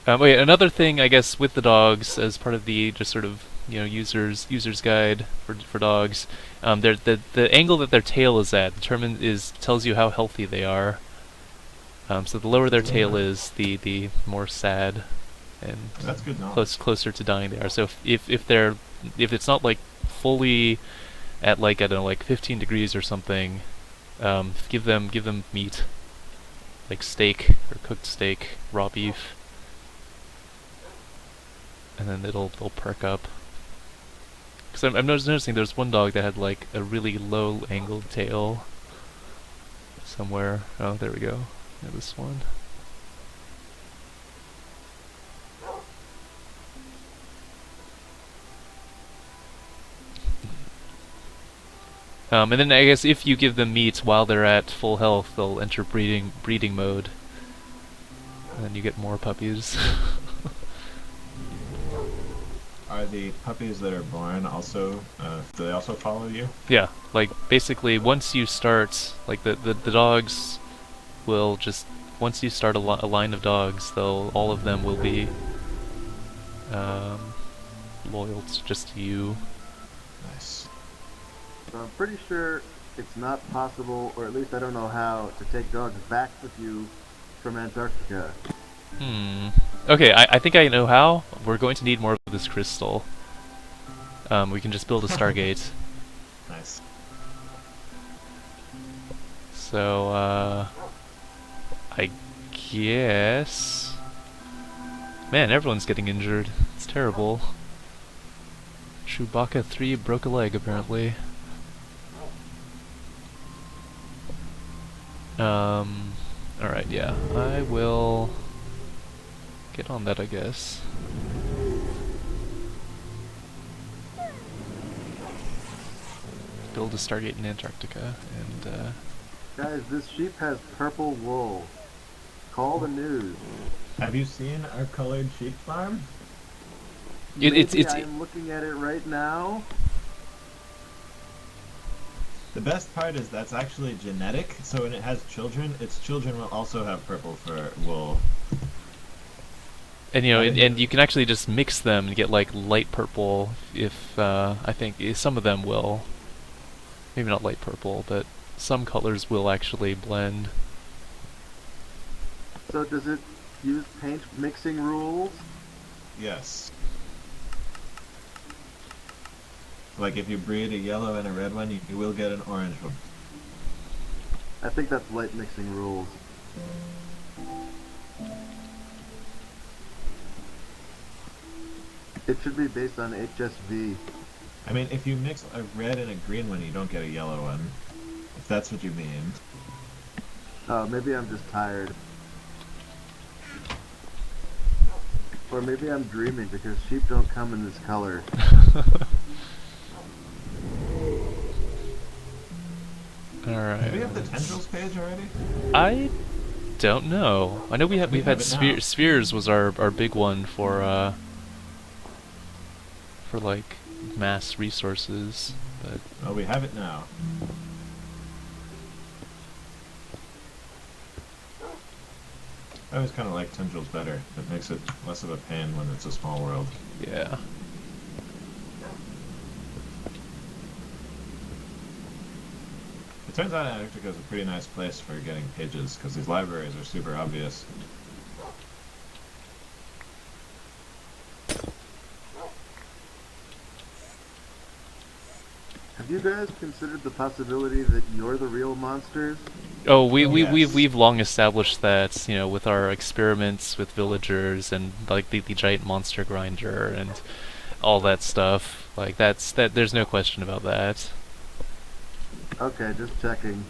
Wait, another thing, I guess, with the dogs, as part of the just sort of, you know, user's guide for dogs, the angle that their tail is at tells you how healthy they are. So the lower their tail is, the more sad and That's good knowledge. closer to dying they are. So if it's not like fully at like, I don't know, like 15 degrees or something, give them meat, like steak or cooked steak, raw beef, and then they'll perk up. Because I'm noticing there's one dog that had like a really low angled tail somewhere. Oh, there we go. Yeah, this one. And then I guess if you give them meat while they're at full health, they'll enter breeding mode. And then you get more puppies. Are the puppies that are born also, do they also follow you? Yeah, like basically once you start, like the dogs will just, once you start a line of dogs, all of them will be loyal just to you. Nice. So I'm pretty sure it's not possible, or at least I don't know how, to take dogs back with you from Antarctica. Okay, I think I know how. We're going to need more of this crystal. We can just build a Stargate. Nice. So, I guess... Man, everyone's getting injured. It's terrible. Chewbacca 3 broke a leg, apparently. Alright, yeah. I will get on that, I guess. build a Stargate in Antarctica, and Guys, this sheep has purple wool. Call the news. Have you seen our colored sheep farm? it's I'm looking at it right now. The best part is that's actually genetic, so when it has children, its children will also have purple fur wool. and and you can actually just mix them and get like light purple. If I think some of them will, maybe not light purple, but some colors will actually blend. So does it use paint mixing rules? Yes. Like if you breed a yellow and a red one, you will get an orange one. I think that's light mixing rules. It should be based on HSV. I mean, if you mix a red and a green one, you don't get a yellow one. If that's what you mean. Oh, maybe I'm just tired. Or maybe I'm dreaming because sheep don't come in this color. Alright. Do we have the tendrils page already? I don't know. I know we've had it now. spheres was our big one for like mass resources, but Oh, we have it now. I always kind of like tendrils better. It makes it less of a pain when it's a small world. yeah. It turns out Antarctica is a pretty nice place for getting pages, because these libraries are super obvious. Have you guys considered the possibility that you're the real monsters? Oh, Yes. we've long established that, with our experiments with villagers and like the giant monster grinder and all that stuff. Like there's no question about that. Okay, just checking.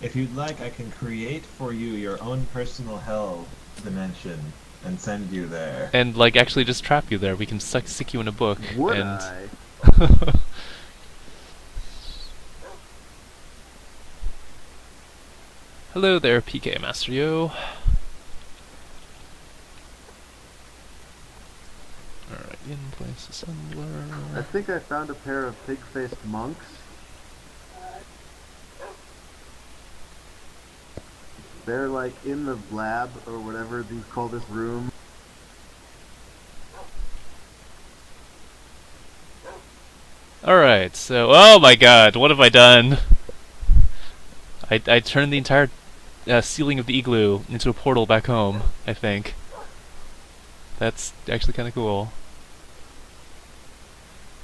If you'd like, I can create for you your own personal hell dimension and send you there. And like actually just trap you there. We can stick you in a book Would and I? Hello there, PK Master Yo. Alright, in place I assembler. think I found a pair of pig-faced monks. They're like in the lab or whatever you call this room. Alright, so oh my god, what have I done? I turned the entire ceiling of the igloo into a portal back home, I think. That's actually kind of cool.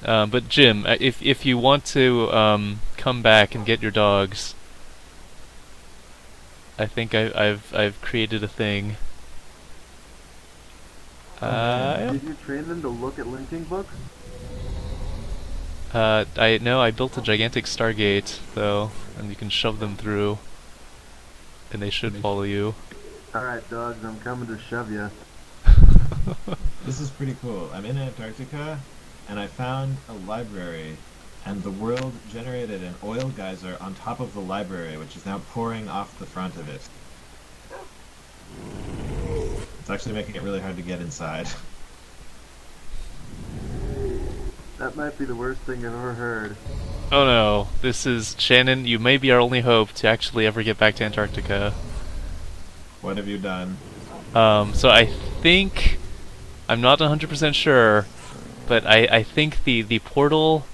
But Jim, if you want to come back and get your dogs, I think I've created a thing. Did you train them to look at linking books? I built a gigantic Stargate though, and you can shove them through, and they should follow you. Alright, dogs, I'm coming to shove ya. This is pretty cool. I'm in Antarctica, and I found a library, and the world generated an oil geyser on top of the library, which is now pouring off the front of it. It's actually making it really hard to get inside. That might be the worst thing I've ever heard. Oh no, this is Shannon. You may be our only hope to actually ever get back to Antarctica. What have you done? So I think, I'm not 100% sure, but I think the portal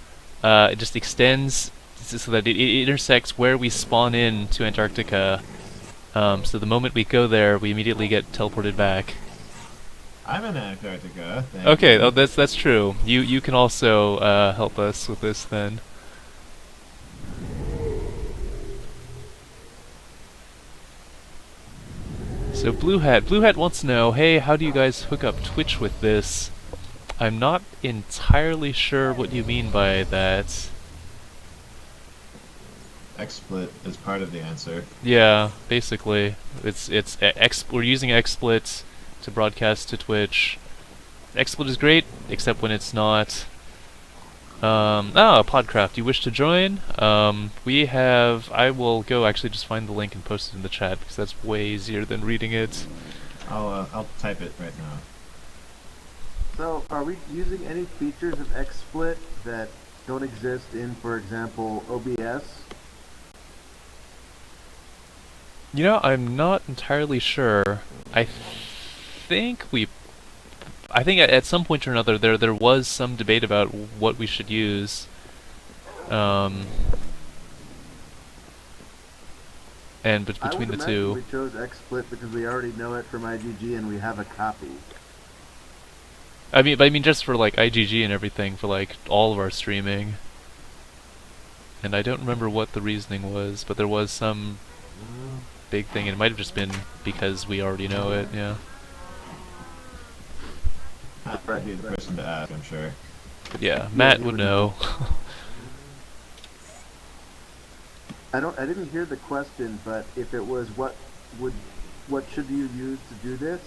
it just extends so that it intersects where we spawn in to Antarctica. So the moment we go there, we immediately get teleported back. I'm in Antarctica. Thank Okay, you. oh, that's true. You can also help us with this then. So Blue Hat wants to know, hey, how do you guys hook up Twitch with this? I'm not entirely sure what you mean by that. XSplit is part of the answer. Yeah, basically, we're using XSplit to broadcast to Twitch. XSplit is great, except when it's not Podcraft, you wish to join? I will go actually just find the link and post it in the chat because that's way easier than reading it. I'll type it right now. So, are we using any features of XSplit that don't exist in, for example, OBS? You know, I'm not entirely sure. Think I think at some point or another there was some debate about what we should use. And between the two. We chose XSplit because we already know it from IGG and we have a copy. I mean just for like IGG and everything for like all of our streaming. And I don't remember what the reasoning was, but there was some big thing, and it might have just been because we already know it, yeah. I'd be the person to ask, I'm sure. Yeah, Matt would know. I didn't hear the question, but if it was what should you use to do this?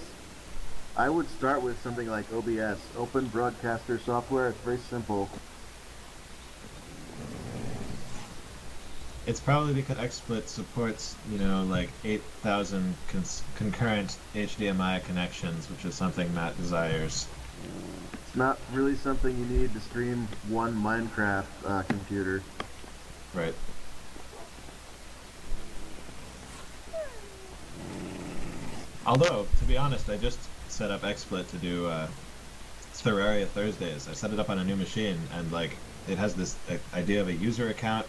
I would start with something like OBS, Open Broadcaster Software. It's very simple. It's probably because XSplit supports, you know, like 8,000 concurrent HDMI connections, which is something Matt desires. It's not really something you need to stream one Minecraft computer. Right. Although, to be honest, I just set up XSplit to do Terraria Thursdays. I set it up on a new machine, and like it has this idea of a user account,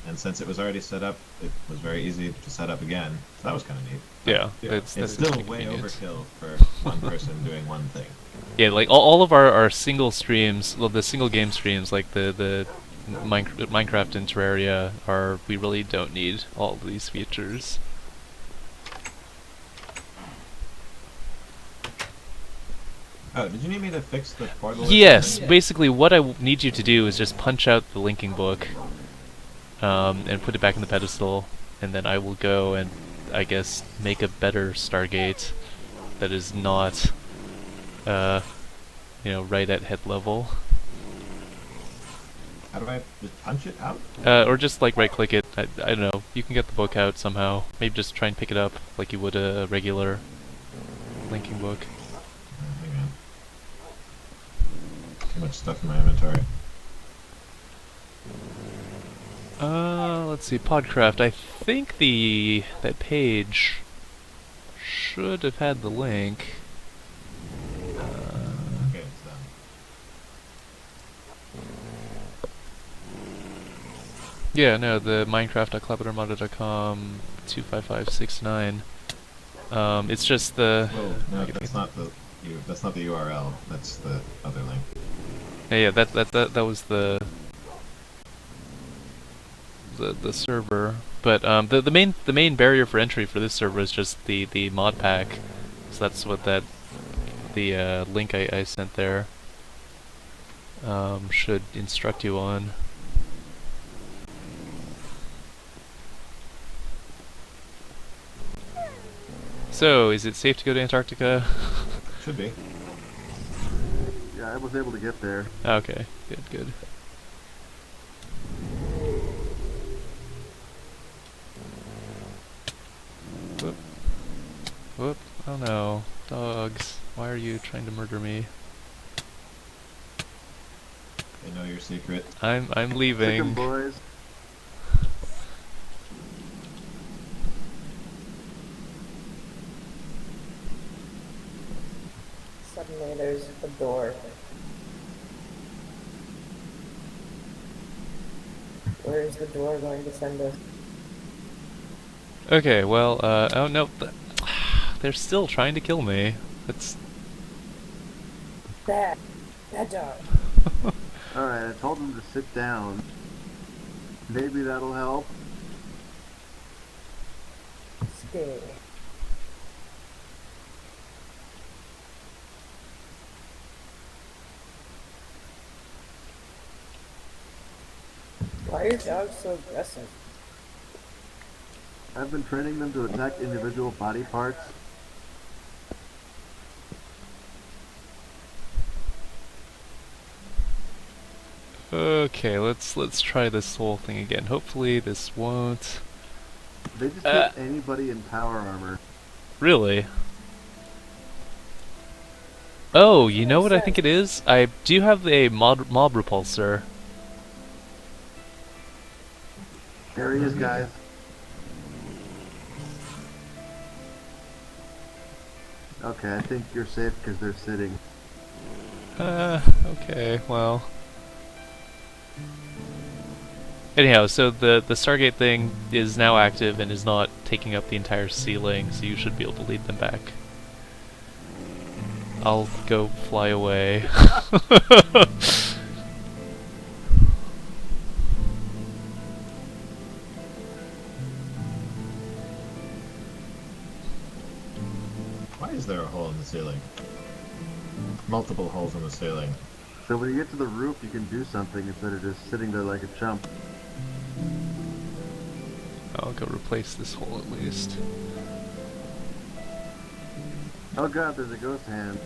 and since it was already set up, it was very easy to set up again. So that was kind of neat. Yeah, It's still way overkill for one person doing one thing. Yeah, like all of our single streams, well, the single game streams, like the Minecraft and Terraria, we really don't need all of these features. Oh, did you need me to fix the portal? Yes, basically what I need you to do is just punch out the linking book, and put it back in the pedestal, and then I will go and, I guess, make a better Stargate that is not, you know, right at head level. How do I just punch it out? Or just like right click it, I don't know, you can get the book out somehow. Maybe just try and pick it up like you would a regular linking book. Hang on. Too much stuff in my inventory. Let's see, Podcraft. I think that page should have had the link. Okay, it's done. Yeah, no, the Minecraft.cloudboatarmada.com 25569. It's just the. Whoa, no, that's not the URL. That's the other link. Yeah, that was the server, but the main barrier for entry for this server is just the mod pack, so that's what the link I sent there should instruct you on. So, is it safe to go to Antarctica? Should be. Yeah, I was able to get there. Okay, good. Whoop. Oh no. Dogs. Why are you trying to murder me? They know your secret. I'm Sick 'em, leaving. boys. Suddenly there's a door. Where is the door going to send us? Okay, well, oh no. They're still trying to kill me. That's. Bad dog. Alright, I told him to sit down. Maybe that'll help. Stay. Why are your dogs so aggressive? I've been training them to attack individual body parts. Okay, let's try this whole thing again. Hopefully this won't. They just hit anybody in power armor. Really? Oh, you know what I think it is? I do have a mob repulsor. There he is, guys. Okay, I think you're safe because they're sitting. Okay, well. Anyhow, so the Stargate thing is now active and is not taking up the entire ceiling, so you should be able to lead them back. I'll go fly away. Why is there a hole in the ceiling? Multiple holes in the ceiling. So when you get to the roof, you can do something instead of just sitting there like a chump. I'll go replace this hole at least. Oh god, there's a ghost hand.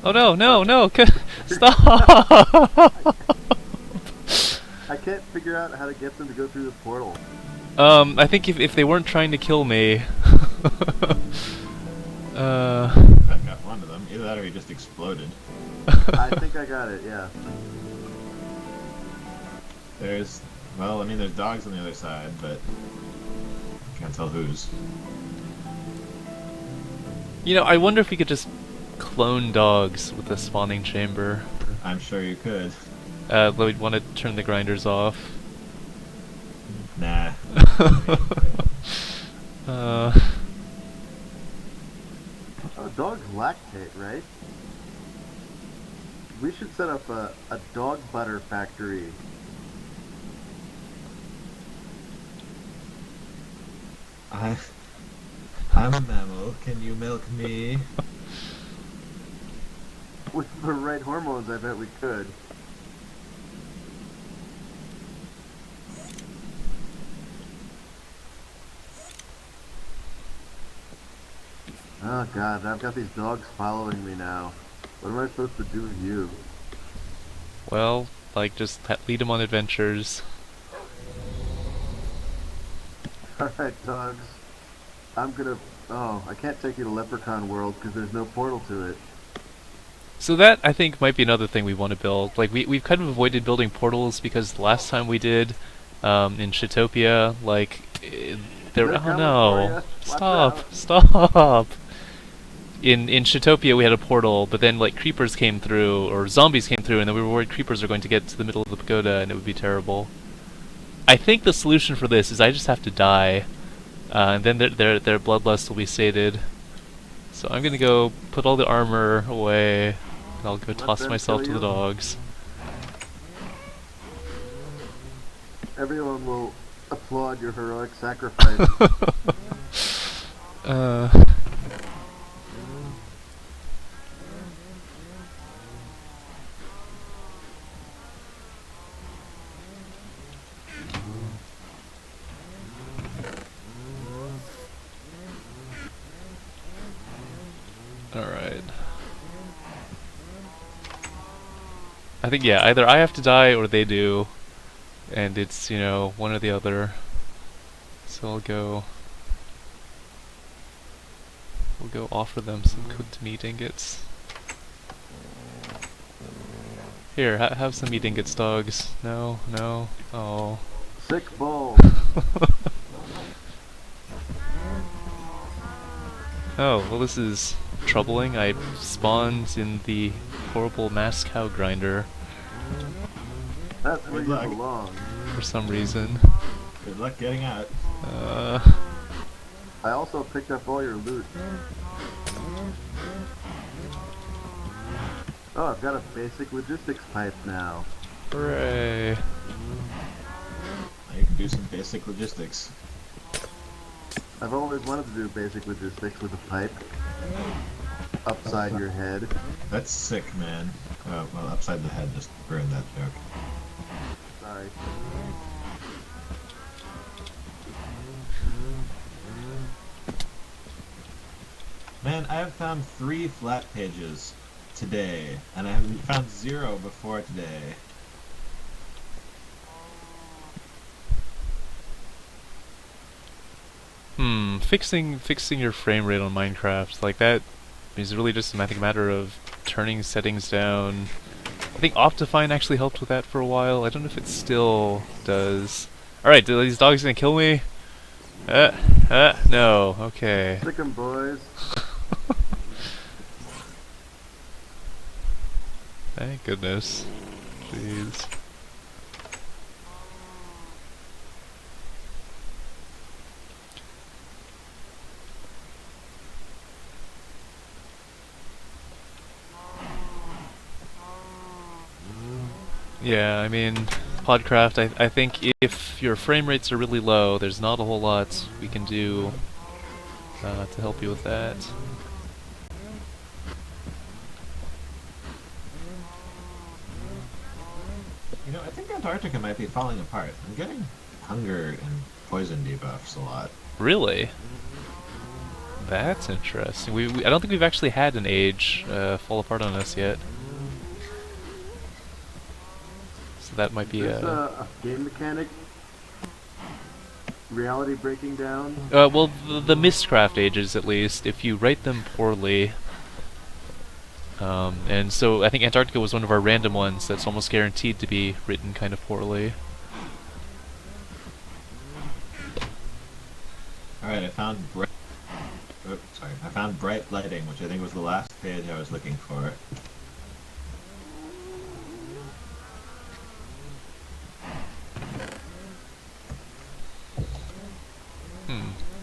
Oh no, no, no! Stop! I can't figure out how to get them to go through the portal. I think if they weren't trying to kill me... I got one of them. Either that or he just exploded. I think I got it, yeah. There's, well, I mean, there's dogs on the other side, but can't tell whose. You know, I wonder if we could just clone dogs with the spawning chamber. I'm sure you could. We'd want to turn the grinders off. Nah. Oh, dogs lactate, right? We should set up a dog butter factory. I'm a mammal. Can you milk me? With the right hormones, I bet we could. Oh god, I've got these dogs following me now. What am I supposed to do with you? Well, like, just lead them on adventures. Alright, dogs. I'm gonna... Oh, I can't take you to Leprechaun World because there's no portal to it. So that, I think, might be another thing we want to build. Like, we've kind of avoided building portals because the last time we did, in Shitopia, like, there... Oh no! Stop! Stop! In Shitopia we had a portal, but then, like, creepers came through, or zombies came through, and then we were worried creepers are going to get to the middle of the pagoda, and it would be terrible. I think the solution for this is I just have to die, and then their bloodlust will be sated. So I'm gonna go put all the armor away, and I'll go toss myself to the dogs. Everyone will applaud your heroic sacrifice. Alright. I think, yeah, either I have to die or they do. And it's, you know, one or the other. So we'll go offer them some cooked meat ingots. Here, have some meat ingots, dogs. No, no, oh. Sick balls. Oh, well, this is troubling. I spawned in the horrible mass cow grinder That's where Good you luck. belong. for some reason. Good luck getting out. I also picked up all your loot. Oh, I've got a basic logistics pipe now. Hooray. Now you can do some basic logistics. I've always wanted to do basic logistics with a pipe. Upside your head. That's sick, man. Oh, well, upside the head just ruined that joke. Sorry. Man, I have found 3 flat pages today, and I haven't found 0 before today. Fixing your frame rate on Minecraft, like that is really just a matter of turning settings down. I think Optifine actually helped with that for a while. I don't know if it still does. Alright, these dogs gonna kill me? No, okay. Sick 'em, boys. Thank goodness. Jeez. Yeah, I mean, Podcraft, I think if your frame rates are really low, there's not a whole lot we can do to help you with that. You know, I think Antarctica might be falling apart. I'm getting hunger and poison debuffs a lot. Really? That's interesting. I don't think we've actually had an age fall apart on us yet. So that might be Is this a game mechanic? Reality breaking down? well, the Mistcraft ages, at least, if you write them poorly. And so I think Antarctica was one of our random ones that's almost guaranteed to be written kind of poorly. Alright, I found I found bright lighting, which I think was the last page I was looking for.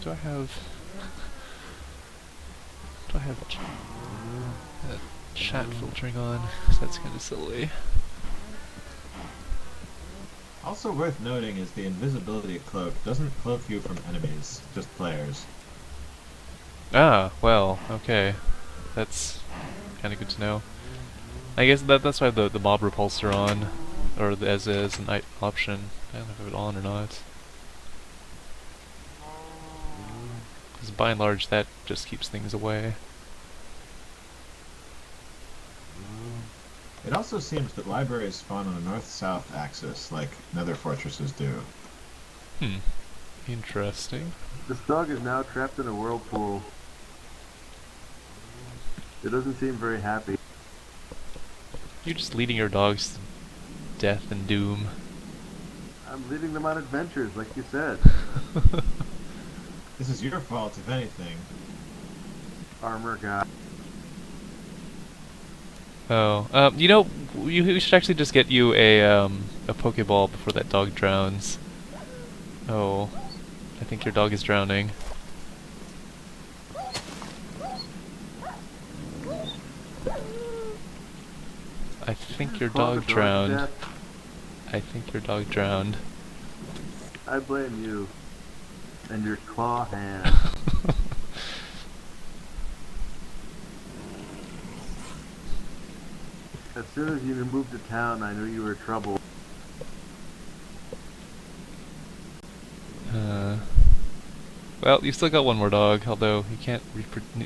Do I have chat filtering on? 'Cause that's kind of silly. Also worth noting is the invisibility cloak doesn't cloak you from enemies, just players. Ah, well, okay. That's kind of good to know. I guess that's why the mob repulsor on, or as an option. I don't know if it's on or not. Because by and large, that just keeps things away. It also seems that libraries spawn on a north-south axis, like nether fortresses do. Interesting. This dog is now trapped in a whirlpool. It doesn't seem very happy. You're just leading your dogs to death and doom. I'm leading them on adventures, like you said. This is your fault, if anything. Armor guy. Oh, you know, we should actually just get you a Pokeball before that dog drowns. Oh, I think your dog is drowning. I think your Claw the dog to drowned. death. I think your dog drowned. I blame you. And your claw hand. As soon as you moved to town, I knew you were trouble. Well, you still got one more dog, although you can't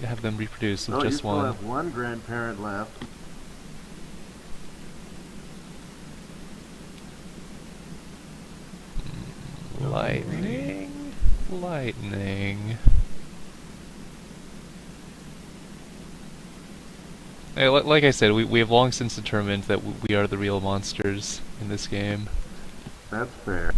have them reproduce with Oh, you just still one. have one grandparent left. Lightning? Lightning. Hey, like I said, we have long since determined that we are the real monsters in this game. That's fair.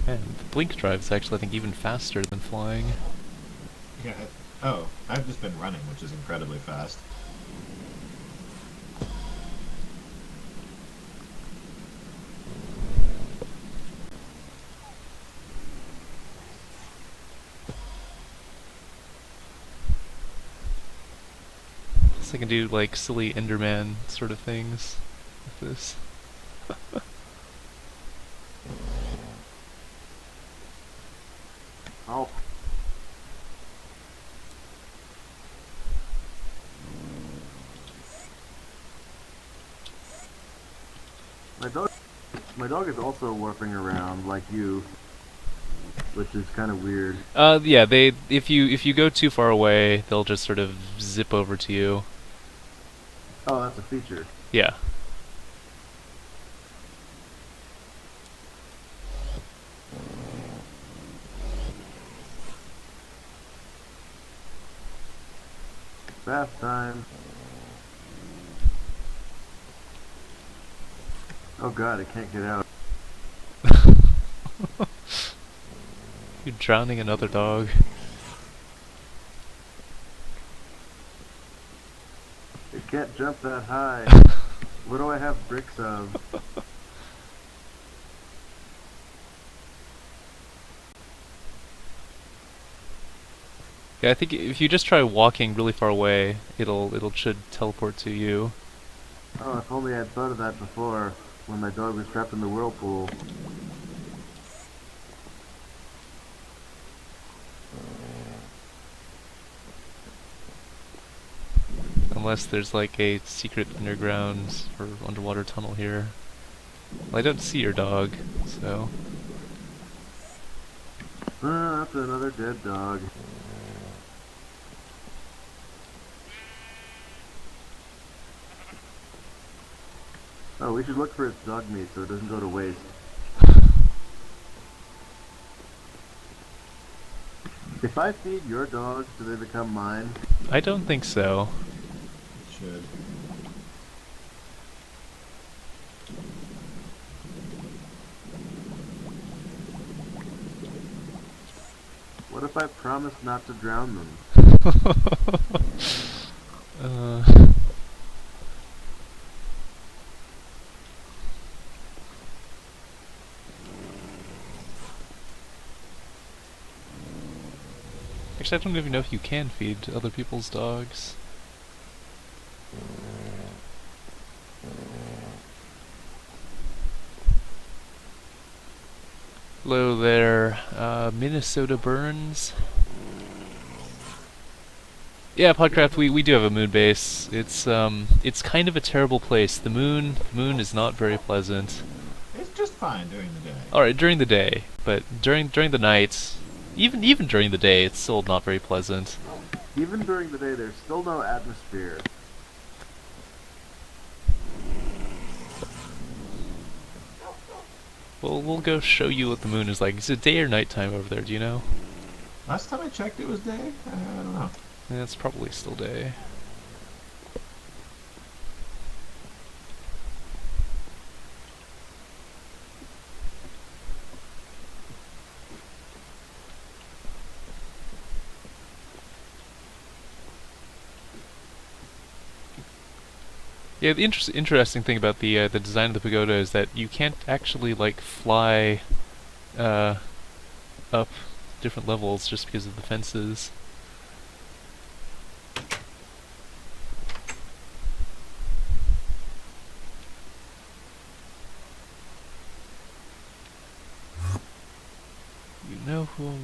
Man, the blink drive is actually, I think, even faster than flying. Yeah. Oh, I've just been running, which is incredibly fast. So I can do like silly Enderman sort of things with this. Oh. My dog is also warping around like you, which is kind of weird. Yeah, if you go too far away, they'll just sort of zip over to you. Oh, that's a feature. Yeah. Bath time. Oh god, I can't get out. You're drowning another dog. It can't jump that high. What do I have bricks of? Yeah, I think if you just try walking really far away, it'll should teleport to you. Oh, if only I'd thought of that before, when my dog was trapped in the whirlpool. Unless there's like a secret underground or underwater tunnel here. Well, I don't see your dog, so... Ah, that's another dead dog. Oh, we should look for its dog meat so it doesn't go to waste. If I feed your dogs, do they become mine? I don't think so. Should. What if I promise not to drown them? uh... Actually, I don't even know if you can feed other people's dogs. Hello there, Minnesota Burns. Yeah, Podcraft, we do have a moon base. It's kind of a terrible place. The moon is not very pleasant. It's just fine during the day. Alright, during the day, but during the night, even during the day, it's still not very pleasant. Even during the day, there's still no atmosphere. Well, we'll go show you what the moon is like. Is it day or nighttime over there, do you know? Last time I checked, it was day. I don't know. Yeah, it's probably still day. Yeah, the interesting thing about the design of the pagoda is that you can't actually like fly up different levels just because of the fences. You know who?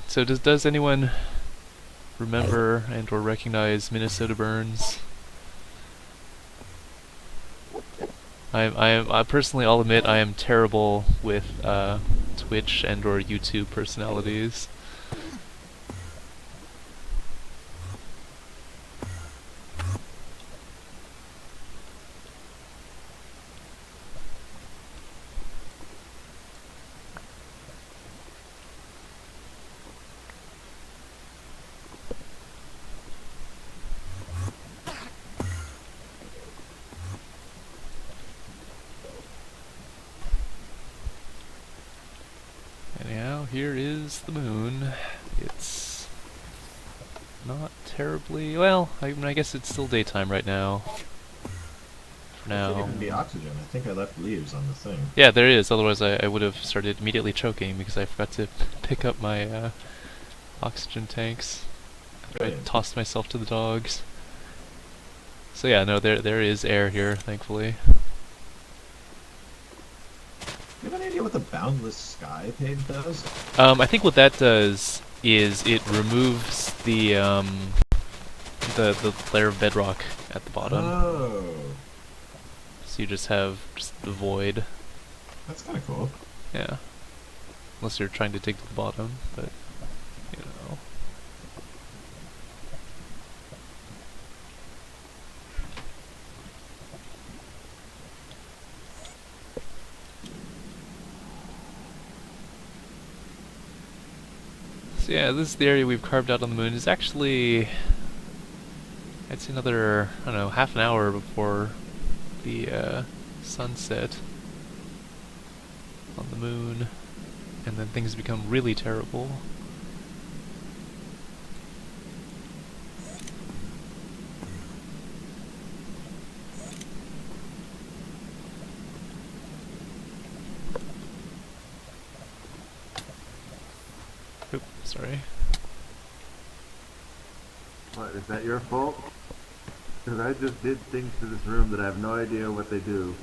So does anyone remember and or recognize Minnesota Burns? I personally, I'll admit, I am terrible with Twitch and or YouTube personalities. Anyhow, here is the moon. It's not terribly... well, I mean, I guess it's still daytime right now. For There should now. even be oxygen. I think I left leaves on the thing. Yeah, there is, otherwise I would have started immediately choking because I forgot to pick up my oxygen tanks after I Brilliant. tossed myself to the dogs. So yeah, no, there is air here, thankfully. Do you have any idea what the boundless sky page does? I think what that does is it removes the layer of bedrock at the bottom. Oh, So you just have the void. that's kind of cool. Yeah. Unless you're trying to dig to the bottom, but you know. So yeah, this is the area we've carved out on the moon. Is actually, I'd say another, I don't know, half an hour before the sunset on the moon, and then things become really terrible. Oop, sorry. What, is that your fault? Because I just did things to this room that I have no idea what they do.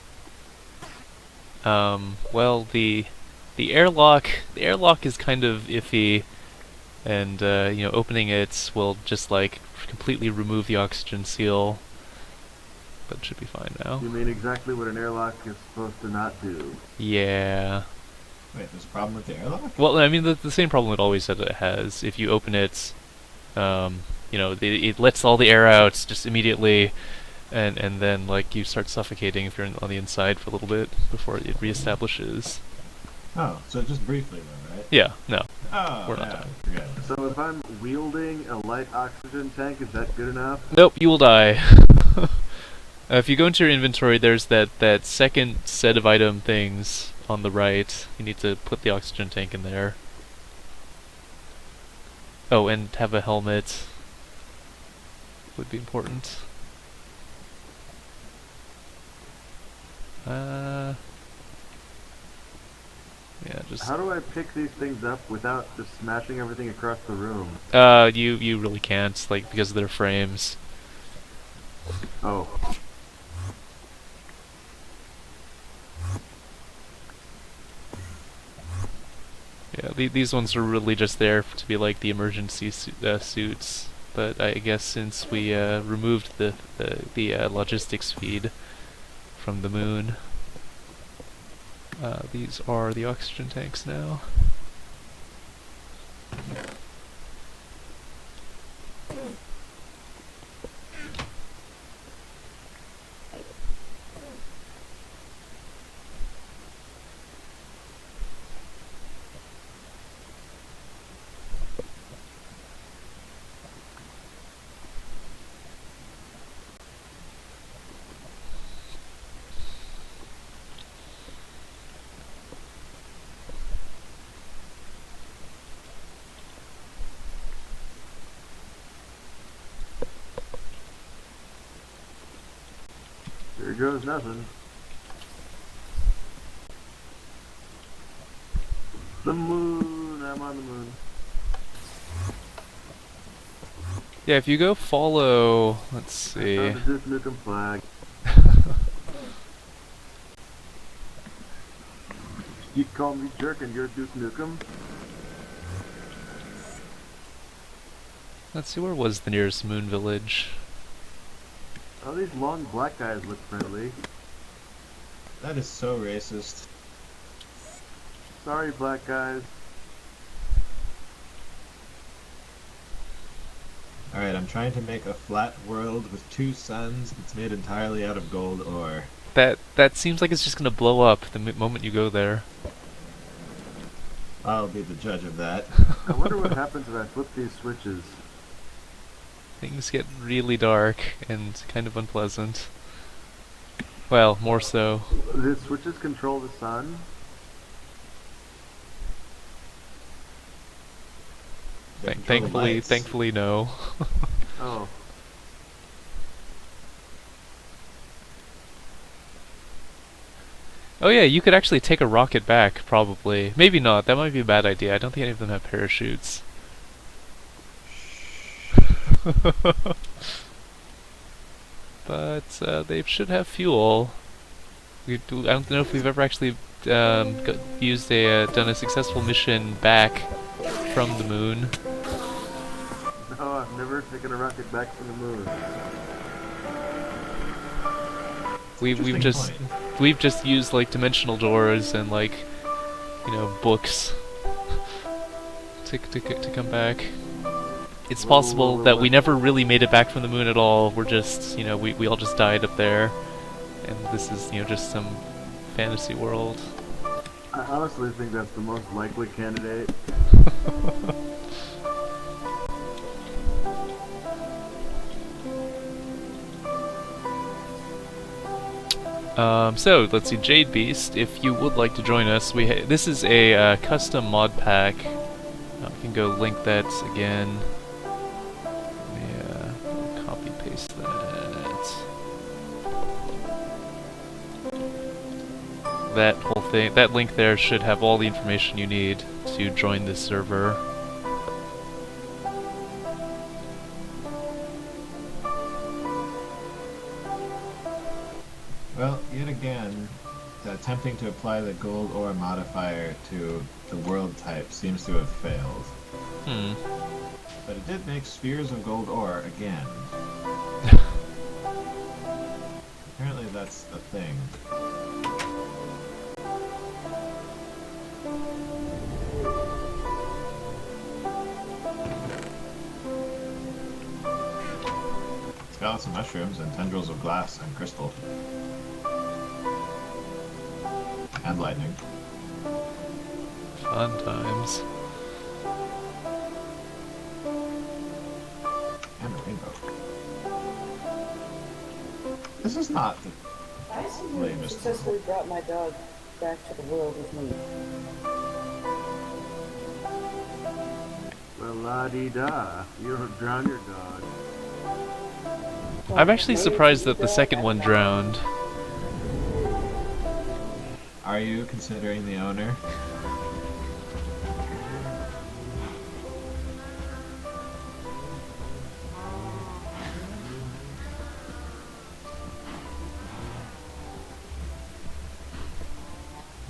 Well, the airlock is kind of iffy, and you know, opening it will just like completely remove the oxygen seal, but it should be fine now. You mean exactly what an airlock is supposed to not do? Yeah. Wait, there's a problem with the airlock? Well, I mean, the same problem it always said it has. If you open it, you know, it lets all the air out just immediately, and then like you start suffocating if you're on the inside for a little bit before it reestablishes. Oh, so just briefly though, right? Yeah. No. Oh, We're not yeah, done. forget it. So if I'm wielding a light oxygen tank, is that good enough? Nope. You will die. If you go into your inventory, there's that second set of item things on the right. You need to put the oxygen tank in there. Oh, and have a helmet would be important. Yeah, just How do I pick these things up without just smashing everything across the room? you really can't, like, because of their frames. Oh. Yeah, these ones are really just there to be like the emergency suits. But I guess since we removed the logistics feed from the moon, these are the oxygen tanks now. Here goes nothing. The moon! I'm on the moon. Yeah, if you go follow, let's see. I found the Duke Nukem flag. You call me jerk and you're Duke Nukem? Let's see, where was the nearest moon village? Oh, these long black guys look friendly. That is so racist. Sorry, black guys. Alright, I'm trying to make a flat world with 2 suns that's made entirely out of gold ore. That seems like it's just gonna blow up the moment you go there. I'll be the judge of that. I wonder what happens if I flip these switches. Things get really dark and kind of unpleasant. Well, more so. The switches control the sun? They control the lights. Thankfully, no. Oh. Oh yeah, you could actually take a rocket back, probably. Maybe not, that might be a bad idea. I don't think any of them have parachutes. but they should have fuel. I don't know if we've ever actually done a successful mission back from the moon. No, I've never taken a rocket back from the moon. We've just used like dimensional doors and like, you know, books to come back. It's possible that we never really made it back from the moon at all. We're just, you know, we all just died up there, and this is, you know, just some fantasy world. I honestly think that's the most likely candidate. So let's see, Jade Beast. If you would like to join us, this is a custom mod pack. We can go link that again. Yeah, copy paste that. That whole thing, that link there should have all the information you need to join this server. Well, yet again, attempting to apply the gold ore modifier to the world type seems to have failed. But it did make spheres of gold ore again. Apparently that's a thing. Got some mushrooms and tendrils of glass and crystal. And lightning. Fun times. And a rainbow. This is not the I seem lamest. successfully brought my dog back to the world with me. Well, la-dee-da. You drown your dog. I'm actually surprised that the second one drowned. Are you considering the owner?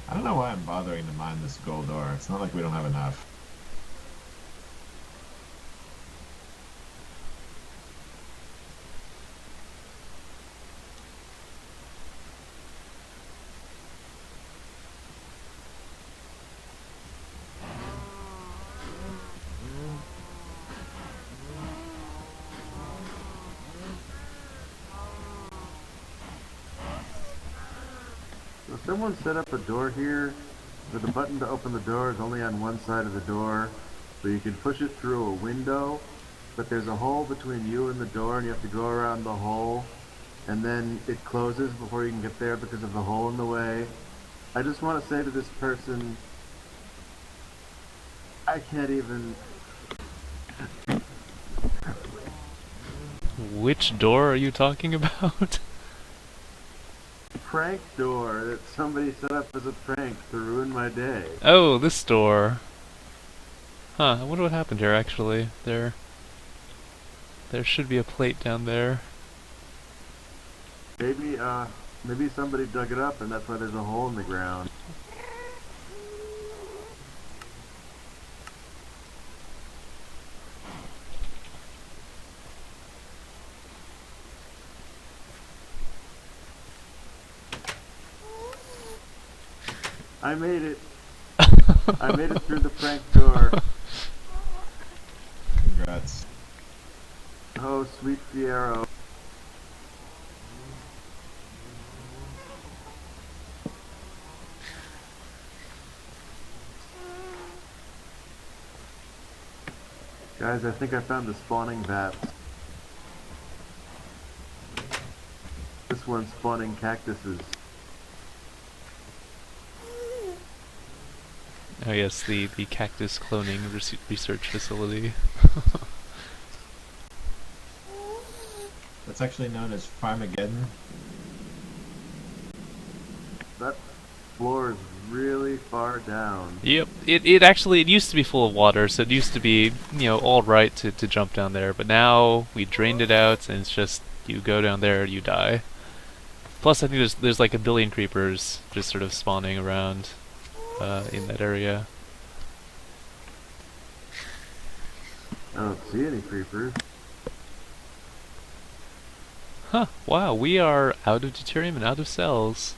I don't know why I'm bothering to mine this gold ore. It's not like we don't have enough. So someone set up a door here, but the button to open the door is only on one side of the door, so you can push it through a window, but there's a hole between you and the door, and you have to go around the hole, and then it closes before you can get there because of the hole in the way. I just want to say to this person, I can't even... Which door are you talking about? Prank door that somebody set up as a prank to ruin my day. Oh, this door. Huh, I wonder what happened here actually. There should be a plate down there. Maybe somebody dug it up and that's why there's a hole in the ground. I made it. I made it through the prank door. Congrats. Oh, sweet Fiero. Guys, I think I found the spawning vat. This one's spawning cactuses. Oh yes, the cactus cloning research facility. That's actually known as Farmageddon. That floor is really far down. Yep, it used to be full of water, so it used to be, you know, all right to jump down there, but now we drained it out and it's just you go down there, you die. Plus, I think there's like a billion creepers just sort of spawning around in that area. I don't see any creepers. Huh, wow, we are out of deuterium and out of cells.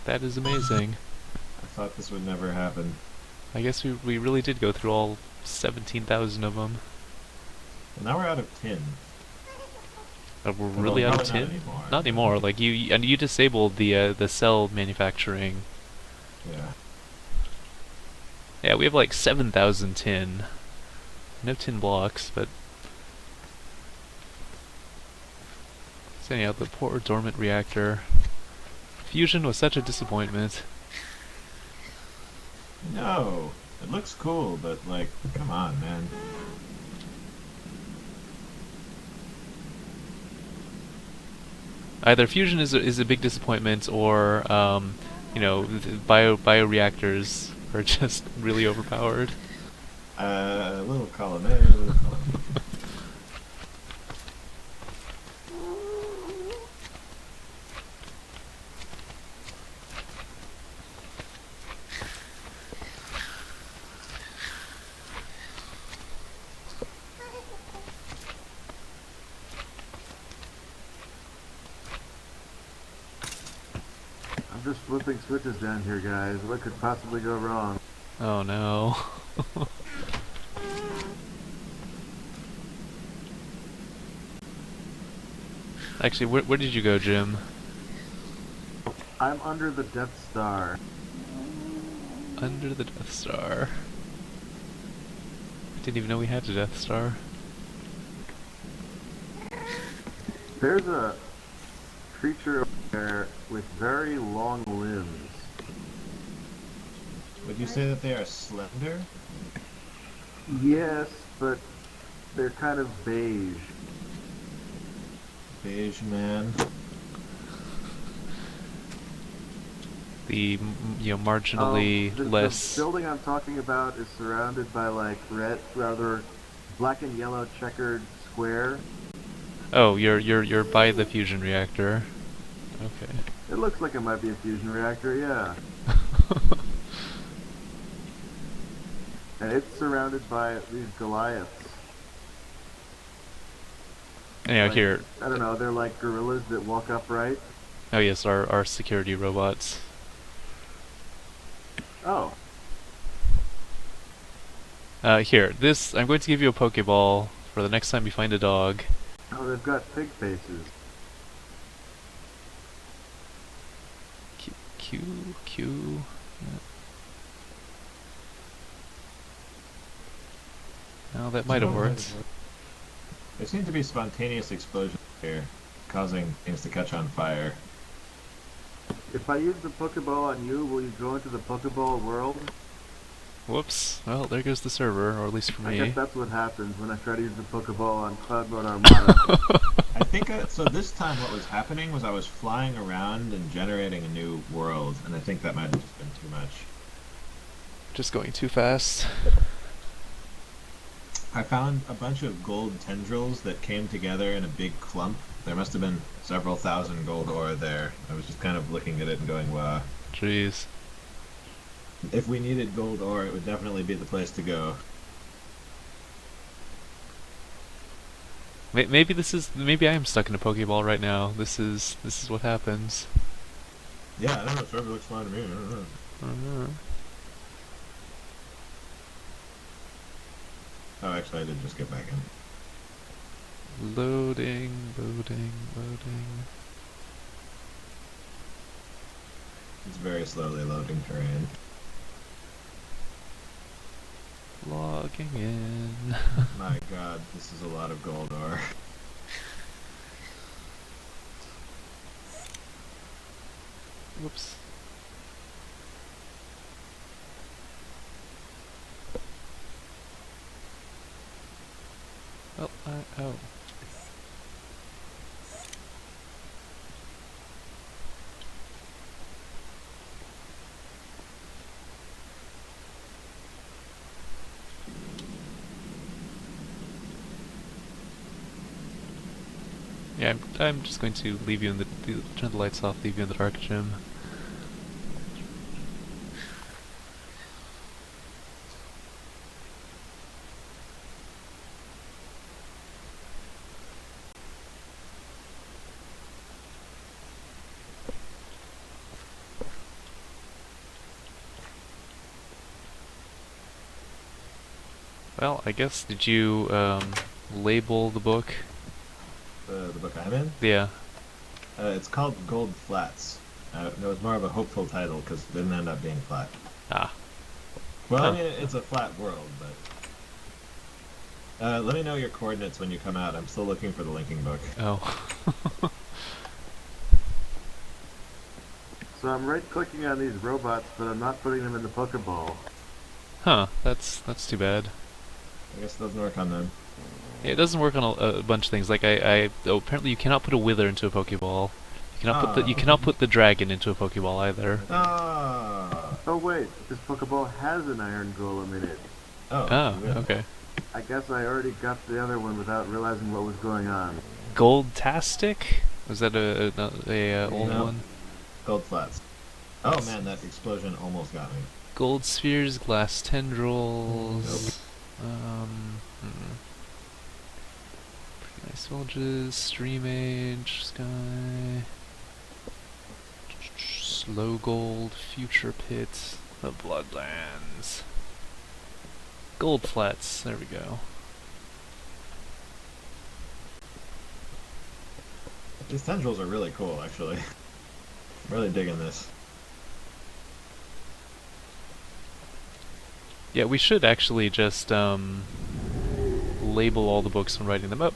That is amazing. I thought this would never happen. I guess we really did go through all 17,000 of them. And now we're out of tin. We're Although really out of probably tin? not anymore. Not anymore. Like you disabled the cell manufacturing. Yeah. Yeah, we have like 7,000 tin. No tin blocks, but so anyhow, the poor dormant reactor. Fusion was such a disappointment. No, it looks cool, but like, come on, man. Either fusion is a big disappointment, or you know, bioreactors are just really overpowered. A little column A, a little column B. I'm just flipping switches down here, guys. What could possibly go wrong? Oh no. Actually, where did you go, Jim? I'm under the Death Star. Under the Death Star. I didn't even know we had a Death Star. There's a creature over there with very long limbs. Would you say that they are slender? Yes, but they're kind of beige. Beige man. The marginally The less. building I'm talking about is surrounded by like black and yellow checkered square. Oh, you're by the fusion reactor. Okay. It looks like it might be a fusion reactor, yeah. And it's surrounded by these Goliaths. Anyhow, Like, here. I don't know, they're like gorillas that walk upright. Oh yes, our security robots. Oh, Here, I'm going to give you a Pokeball for the next time you find a dog. oh, they've got pig faces. Q. Yeah. Oh, that might have worked. There seem to be spontaneous explosions here, causing things to catch on fire. If I use the Pokeball on you, will you go into the Pokeball world? Whoops. Well, there goes the server, or at least for I me. guess that's what happens when I try to use the Pokeball on Cloudboat Armada. I think, so this time what was happening was I was flying around and generating a new world, and I think that might have just been too much. Just going too fast. I found a bunch of gold tendrils that came together in a big clump. There must have been several thousand gold ore there. I was just kind of looking at it and going, wow. Jeez. If we needed gold ore, it would definitely be the place to go. Maybe I am stuck in a Pokeball right now. This is what happens. Yeah, I don't know. Server looks fine to me. I don't know. I don't know. Oh, actually, I did just get back in. Loading. It's very slowly loading terrain. Logging in. My god, this is a lot of gold ore. Whoops. Oh, oh. Yeah, I'm just going to leave you in the turn the lights off, leave you in the dark, Jim. Well, I guess, did you label the book? The book I'm in? Yeah. It's called Gold Flats. It was more of a hopeful title because it didn't end up being flat. Ah. Well, Huh. I mean, it's a flat world, but... let me know your coordinates when you come out. I'm still looking for the linking book. Oh. So I'm right-clicking on these robots, but I'm not putting them in the Pokeball. Huh, that's too bad. I guess it doesn't work on them. Yeah, it doesn't work on a bunch of things. Like oh, apparently you cannot put a Wither into a Pokeball. You cannot put the dragon into a Pokeball either. Ah. Oh wait, this Pokeball has an Iron Golem in it. Oh. Oh, yeah. okay. I guess I already got the other one without realizing what was going on. Goldtastic? Was that a old No. one? Gold Flats. Oh man, that explosion almost got me. Gold spheres, glass tendrils. Nice villages, stream age, sky. Slow gold, future pit, the bloodlands. Gold flats, there we go. These tendrils are really cool, actually. I'm really digging this. Yeah, we should actually just label all the books when writing them up.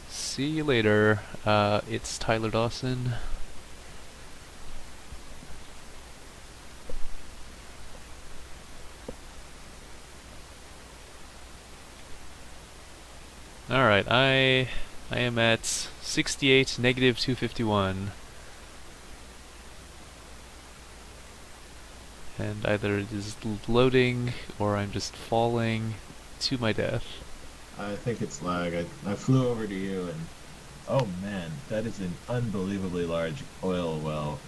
See you later. It's Tyler Dawson. Alright, I am at 68, negative 251. And either it is loading, or I'm just falling to my death. I think it's lag. I flew over to you and... Oh man, that is an unbelievably large oil well.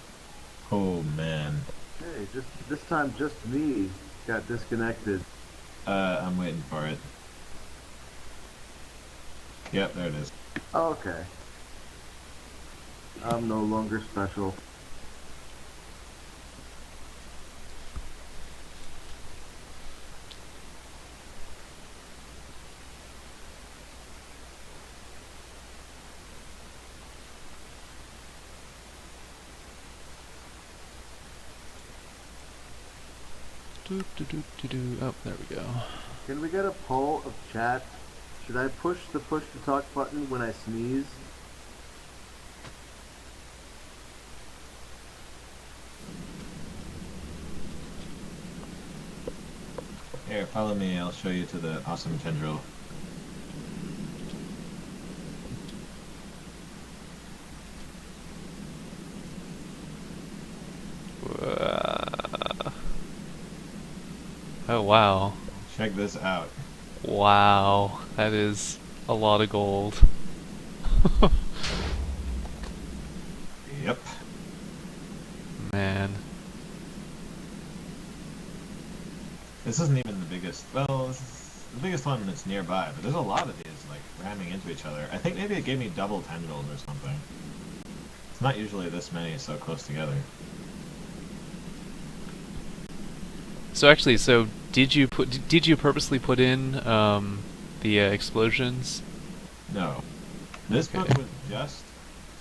Oh man. Hey, this time just me got disconnected. I'm waiting for it. Yep, there it is. Oh, okay. I'm no longer special. Oh, there we go. Can we get a poll of chat? Should I push the push-to-talk button when I sneeze? Here, follow me. I'll show you to the awesome tendril. Oh wow. Check this out. Wow, that is a lot of gold. Yep. Man. This isn't even the biggest. Well, this is the biggest one that's nearby, but there's a lot of these like ramming into each other. I think maybe it gave me double tendrils or something. It's not usually this many so close together. So actually, did you purposely put in the explosions? No. This Okay. book was just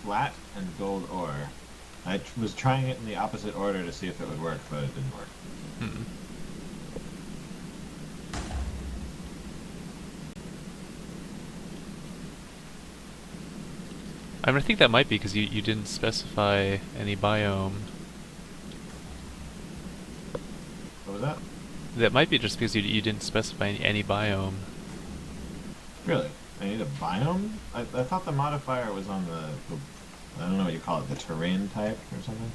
flat and gold ore. I was trying it in the opposite order to see if it would work, but it didn't work. Hmm. I mean, I think that might be because you didn't specify any biome. What was that? That might be just because you didn't specify any biome. Really? I need a biome? I thought the modifier was on the I don't know what you call it, the terrain type or something?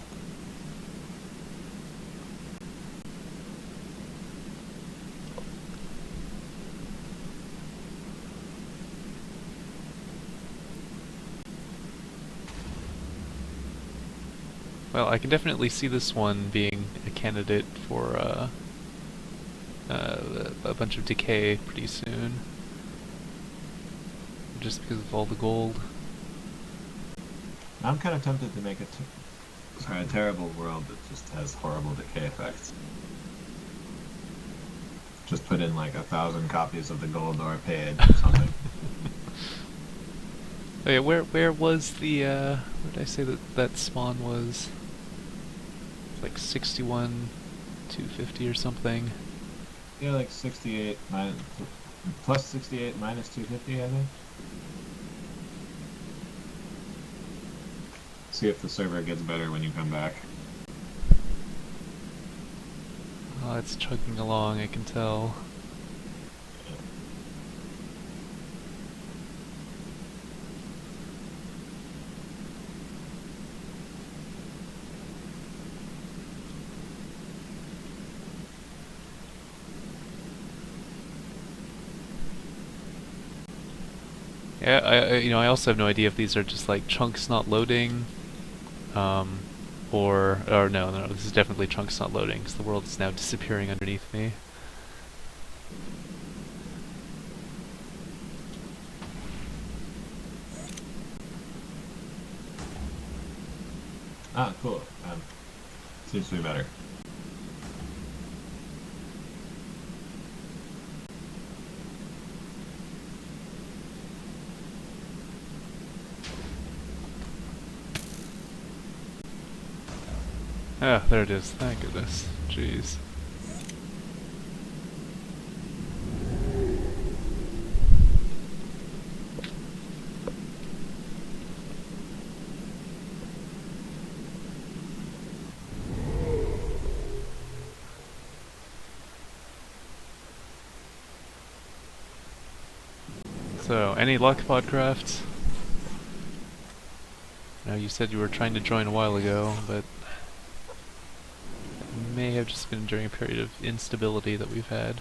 Well, I can definitely see this one being a candidate for a bunch of decay pretty soon. Just because of all the gold. I'm kind of tempted to make a terrible world that just has horrible decay effects. Just put in like 1,000 copies of the gold ore page or something. Oh yeah, where was the where did I say that spawn was? Like 61, 250 or something. Yeah, like 68 plus 68 minus 250, I think. See if the server gets better when you come back. Oh, it's chugging along, I can tell. Yeah, I also have no idea if these are just like chunks not loading, or no, this is definitely chunks not loading because the world is now disappearing underneath me. Ah, cool. Seems to be better. Ah, there it is. Thank goodness. Jeez. So, any luck, Podcraft? Now, you said you were trying to join a while ago, but it may have just been during a period of instability that we've had.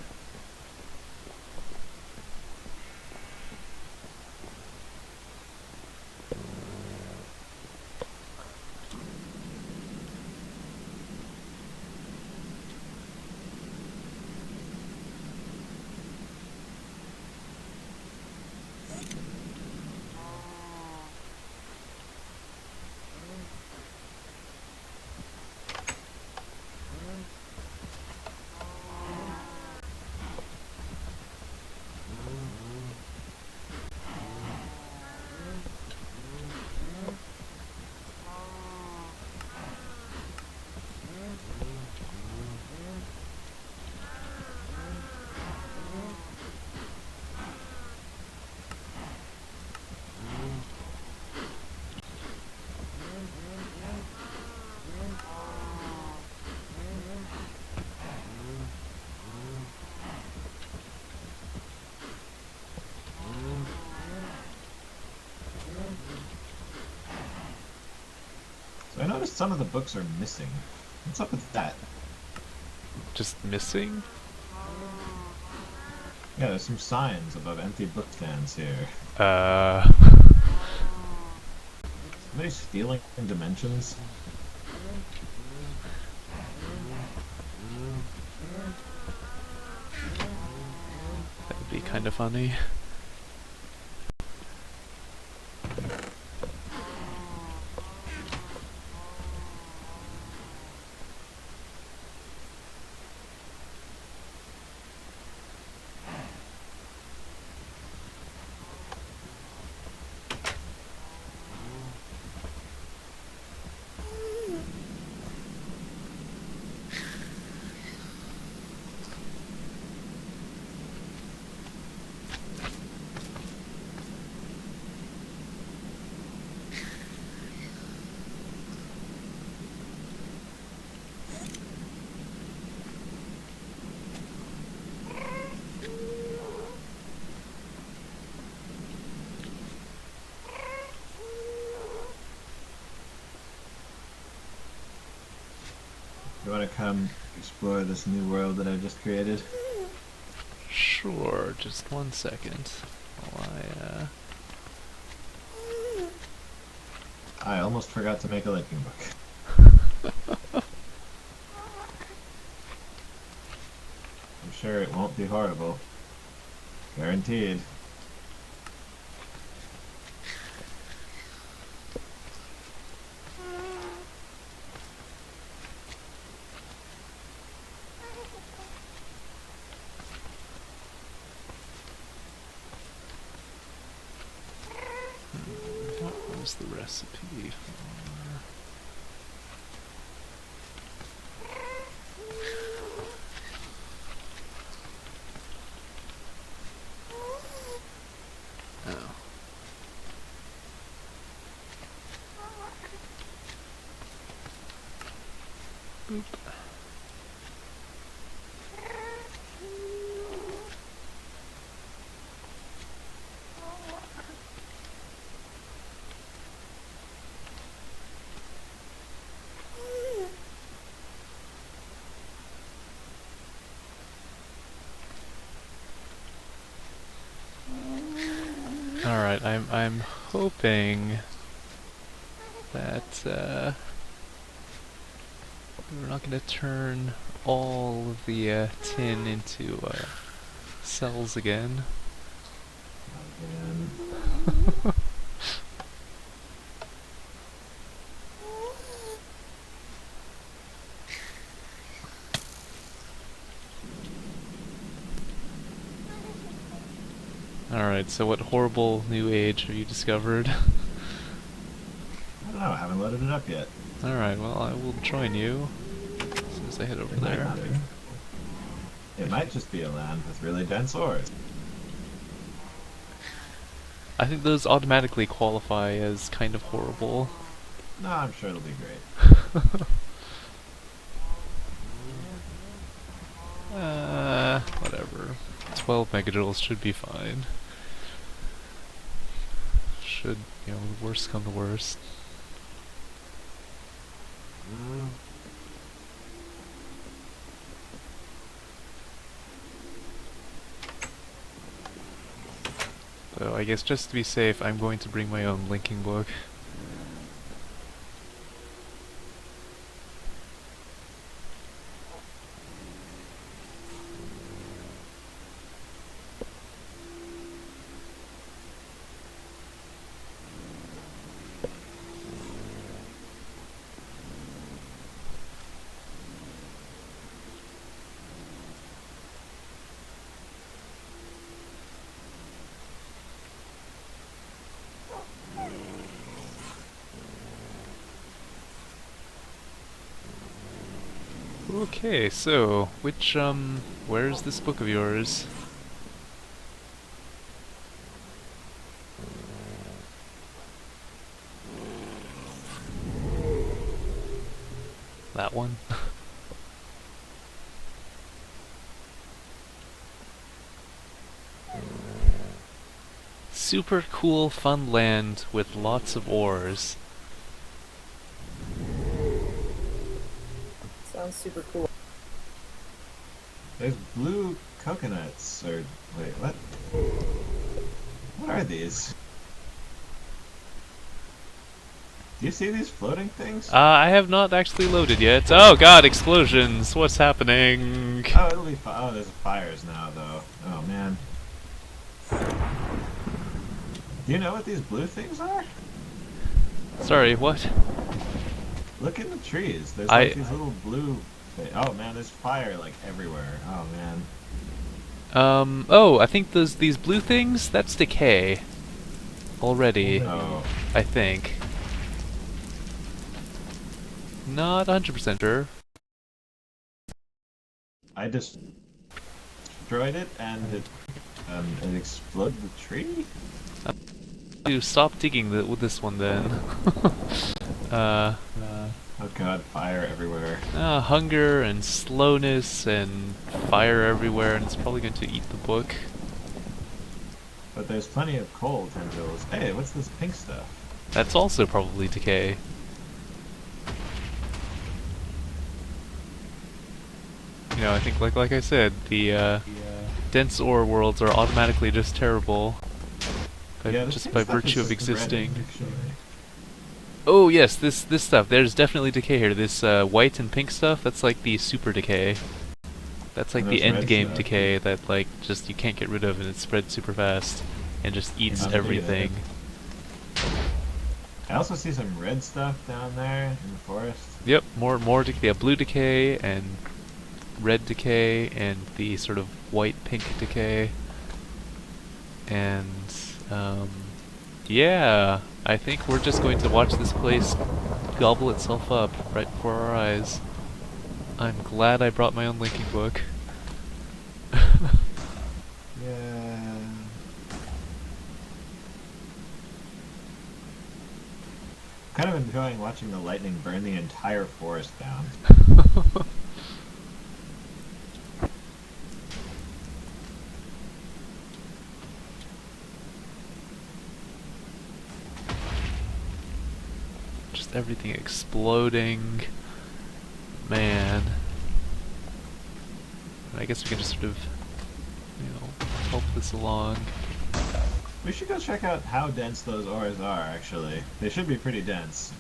So I noticed some of the books are missing. What's up with that? Just missing? Yeah, there's some signs above empty book stands here. Somebody stealing dimensions? That would be kind of funny. You want to come explore this new world that I've just created? Sure, just 1 second. While I almost forgot to make a linking book. sure it won't be horrible. Guaranteed. What was the recipe for? Oh. Boop. Alright, I'm hoping that we're not gonna turn all of the tin into cells again. Again. Alright, so what horrible new age have you discovered? I don't know, I haven't loaded it up yet. Alright, well I will join you as soon as I head over It might there. not be. It might just be a land with really dense ores. I think those automatically qualify as kind of horrible. No, I'm sure it'll be great. Whatever. 12 megajoules should be fine. Should, you know, worst come to worst. So I guess just to be safe, I'm going to bring my own linking book. Okay, so, where's this book of yours? That one? Super cool, fun land with lots of ores. Sounds super cool. There's blue coconuts, or wait, what? What are these? Do you see these floating things? I have not actually loaded yet. Oh god, explosions! What's happening? Oh, it'll be fine. Oh, there's fires now, though. Oh, man. Do you know what these blue things are? Sorry, what? Look in the trees. There's like these little blue... Oh, man, there's fire, like, everywhere. Oh, man. Oh, I think these blue things, that's decay. Already, Oh. I think. Not 100% sure. I just destroyed it, and it exploded the tree? You stop digging with this one then. Oh god, fire everywhere. Hunger and slowness and fire everywhere, and it's probably going to eat the book. But there's plenty of coal tendrils. Hey, what's this pink stuff? That's also probably decay. You know, I think like I said, the dense ore worlds are automatically just terrible. Just by virtue of existing. Oh yes, this stuff. There's definitely decay here. This white and pink stuff, that's like the super decay. That's like And the there's end red game stuff. decay that like just you can't get rid of, and it spreads super fast and just eats Indeed. everything. I also see some red stuff down there in the forest. Yep, more decay, blue decay and red decay and the sort of white pink decay. And yeah, I think we're just going to watch this place gobble itself up right before our eyes. I'm glad I brought my own linking book. Yeah. Kind of enjoying watching the lightning burn the entire forest down. Just everything exploding. Man. I guess we can just sort of, help this along. We should go check out how dense those ores are, actually. They should be pretty dense.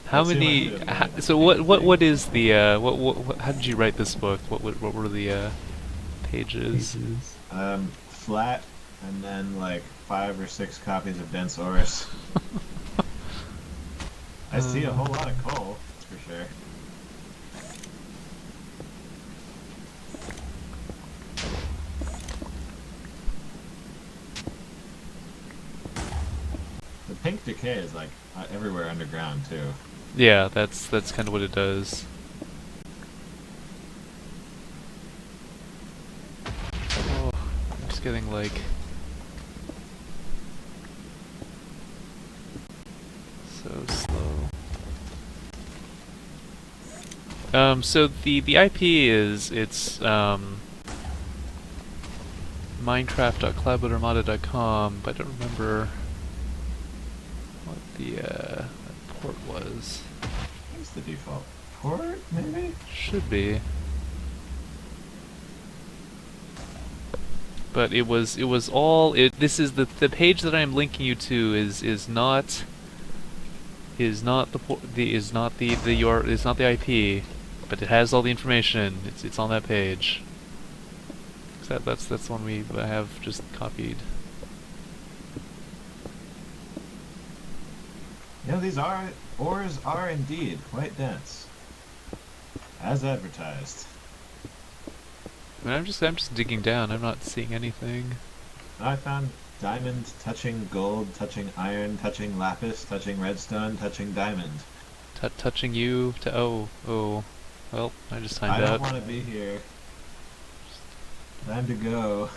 How Let's see many? if I should have made So the what thing. is the what? How did you write this book? What were the pages? Flat, and then like 5 or 6 copies of dense ores. I see a whole lot of coal, that's for sure. The pink decay is like everywhere underground too. Yeah, that's kind of what it does. Oh, I'm just getting like so slow. So the IP is minecraft.cloudboatarmada.com, but I don't remember what the port was. What's the default? Port, maybe? Should be. But it was all this is the page that I'm linking you to is not the IP, but it has all the information. It's on that page. That's the one I have just copied. You know, these ores are indeed quite dense. As advertised. I mean, I'm just digging down. I'm not seeing anything. I found diamond touching gold, touching iron, touching lapis, touching redstone, touching diamond. Touching you to oh. Well, I just timed I don't out. want to be here. Time to go.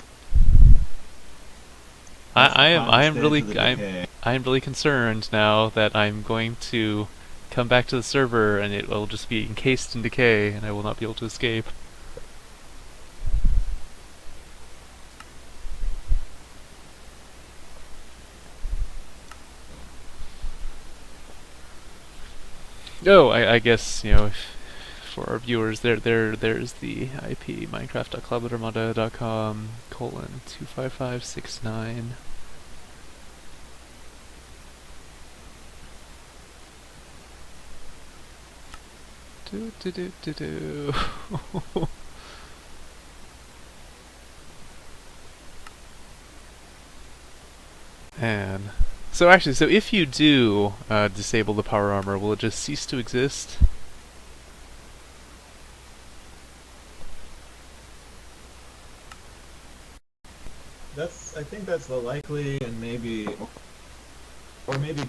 I am Stage really of the decay. I'm really concerned now that I'm going to come back to the server and it will just be encased in decay and I will not be able to escape. Oh, I guess, for our viewers, there's the IP, minecraft.cloudboatarmada.com, :25569. Do. Man. So actually, if you do disable the power armor, will it just cease to exist? I think that's the likely and maybe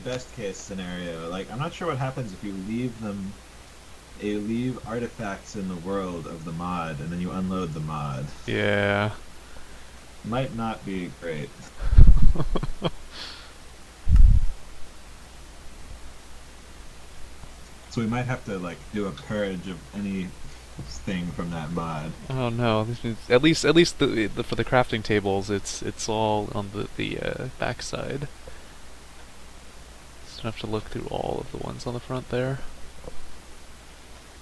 best case scenario. Like, I'm not sure what happens if you leave artifacts in the world of the mod and then you unload the mod. Yeah. Might not be great. So we might have to like do a purge of anything from that mod. Oh no! This means at least the for the crafting tables, it's all on the backside. So don't have to look through all of the ones on the front there.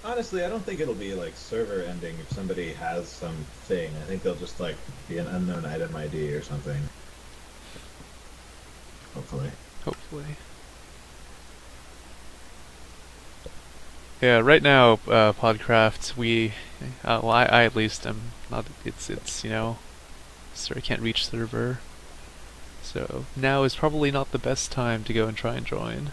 Honestly, I don't think it'll be like server ending if somebody has something. I think they'll just like be an unknown item ID or something. Hopefully. Hopefully. Yeah, right now, Podcraft, well, I at least am not, it's, sorry, I can't reach server. So, now is probably not the best time to go and try and join.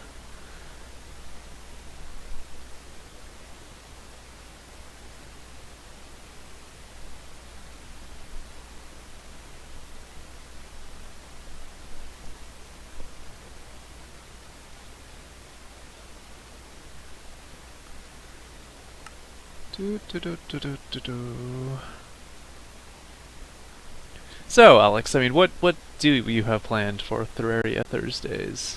So, Alex, I mean, what do you have planned for Terraria Thursdays?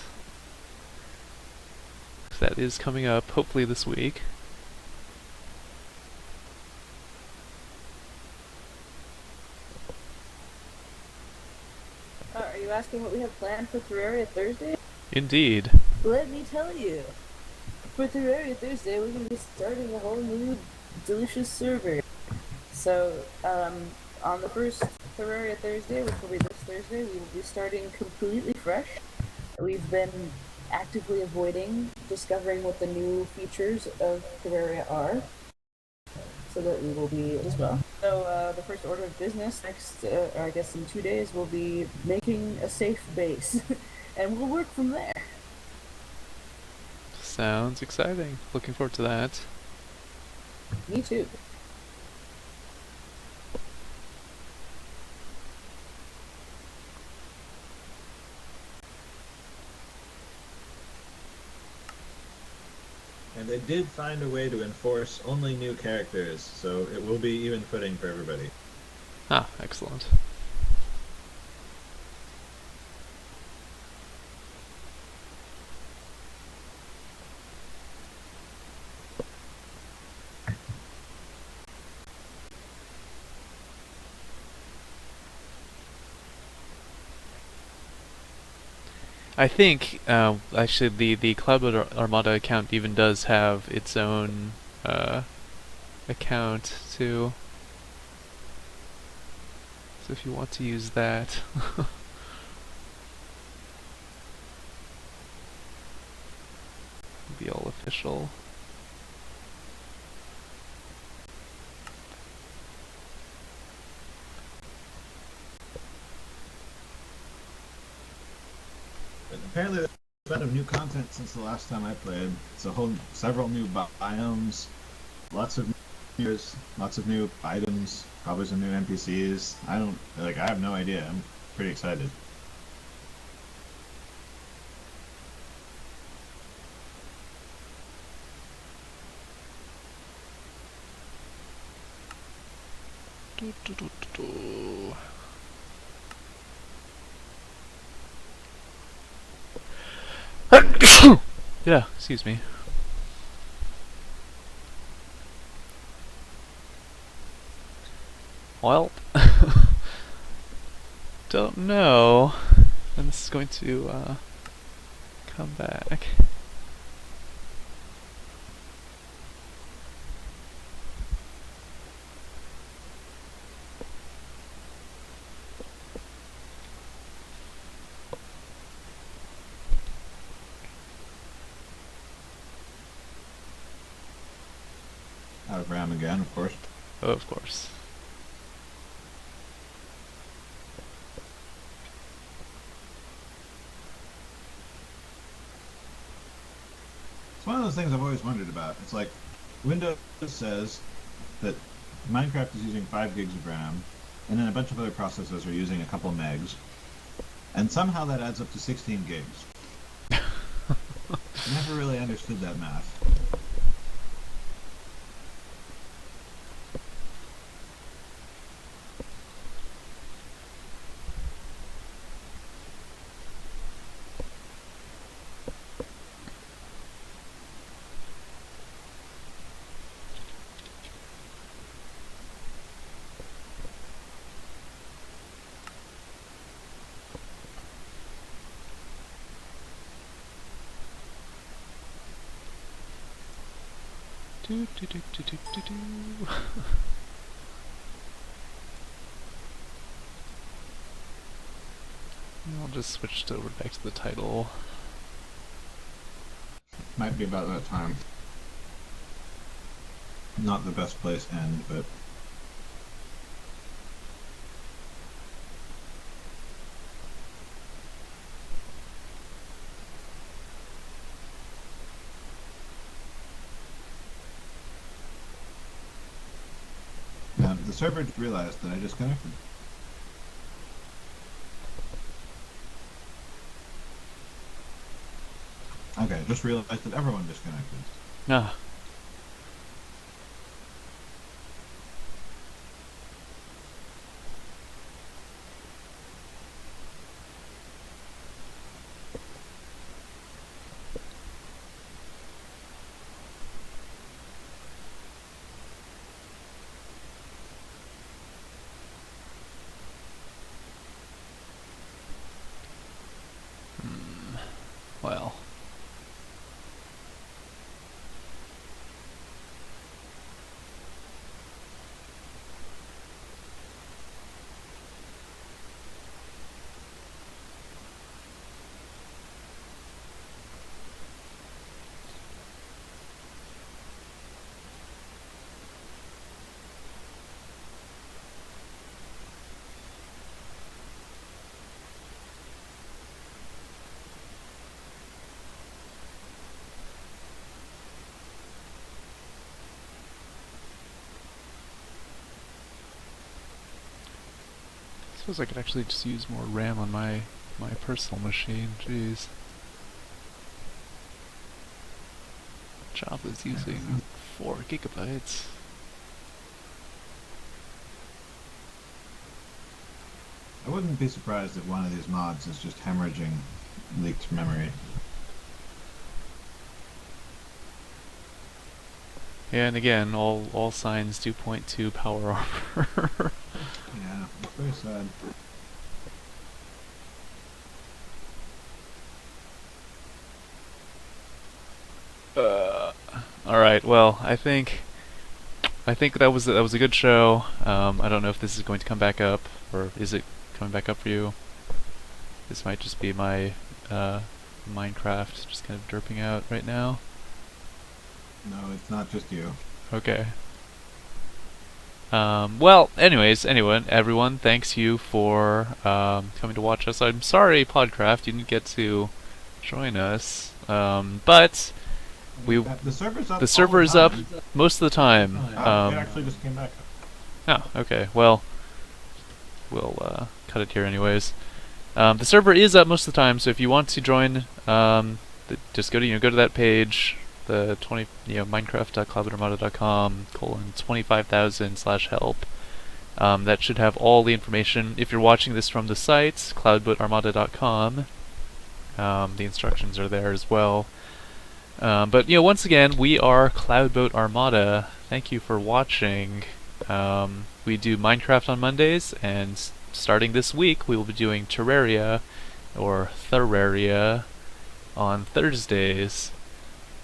That is coming up, hopefully this week. Are you asking what we have planned for Terraria Thursday? Indeed. Let me tell you. For Terraria Thursday, we're going to be starting a whole new delicious server. So, on the first Terraria Thursday, which will be this Thursday, we will be starting completely fresh. We've been actively avoiding discovering what the new features of Terraria are, so that we will be as well. So, the first order of business next, or I guess in 2 days, will be making a safe base, and we'll work from there. Sounds exciting. Looking forward to that. Me too. And they did find a way to enforce only new characters, so it will be even footing for everybody. Ah, excellent. I think, actually, the Cloudboat Armada account even does have its own account, too. So if you want to use that... be all official. Apparently, there's a lot of new content since the last time I played. It's several new biomes, lots of new items, probably some new NPCs. I have no idea. I'm pretty excited. Yeah, excuse me. Well, don't know when this is going to come back. Out of RAM again, of course. Oh, of course. It's one of those things I've always wondered about. It's like Windows says that Minecraft is using 5 gigs of RAM, and then a bunch of other processors are using a couple megs, and somehow that adds up to 16 gigs. Never really understood that math. I'll just switch over back to the title. Might be about that time. not the best place to end, but now the server just realized that I disconnected. Okay, just realized that everyone disconnected. Ah. Well. I suppose I could actually just use more RAM on my personal machine. Jeez. Java's using 4 gigabytes. I wouldn't be surprised if one of these mods is just hemorrhaging leaked memory. Yeah, and again, all signs 2.2 power armor. Yeah, it's very sad. All right. Well, I think that was a good show. I don't know if this is going to come back up, or is it coming back up for you? This might just be my Minecraft just kind of derping out right now. No, it's not just you. Okay. Well, anyways, everyone, thanks you for coming to watch us. I'm sorry, Podcraft, you didn't get to join us, but The server's up. the server is up most of the time. It actually just came back up. Oh, okay. Well, we'll cut it here anyways. The server is up most of the time, so if you want to join, just go to that page, the Minecraft.cloudboatarmada.com/25,000/help. That should have all the information. If you're watching this from the site, cloudboatarmada.com, the instructions are there as well. But once again, we are Cloudboat Armada. Thank you for watching. We do Minecraft on Mondays, and starting this week, we will be doing Terraria, or Terraria, on Thursdays.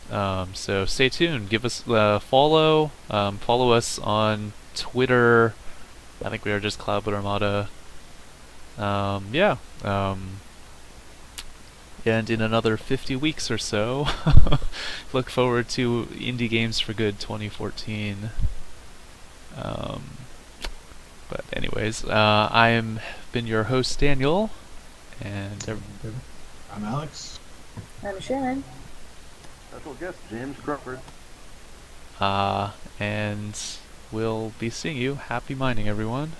So stay tuned. Give us follow. Follow us on Twitter. I think we are just Cloudboat Armada. Yeah. And in another 50 weeks or so, look forward to Indie Games for Good 2014. But anyways, I've been your host, Daniel, and I'm Alex. I'm Shannon. Special guest James Crawford. and we'll be seeing you. Happy mining, everyone.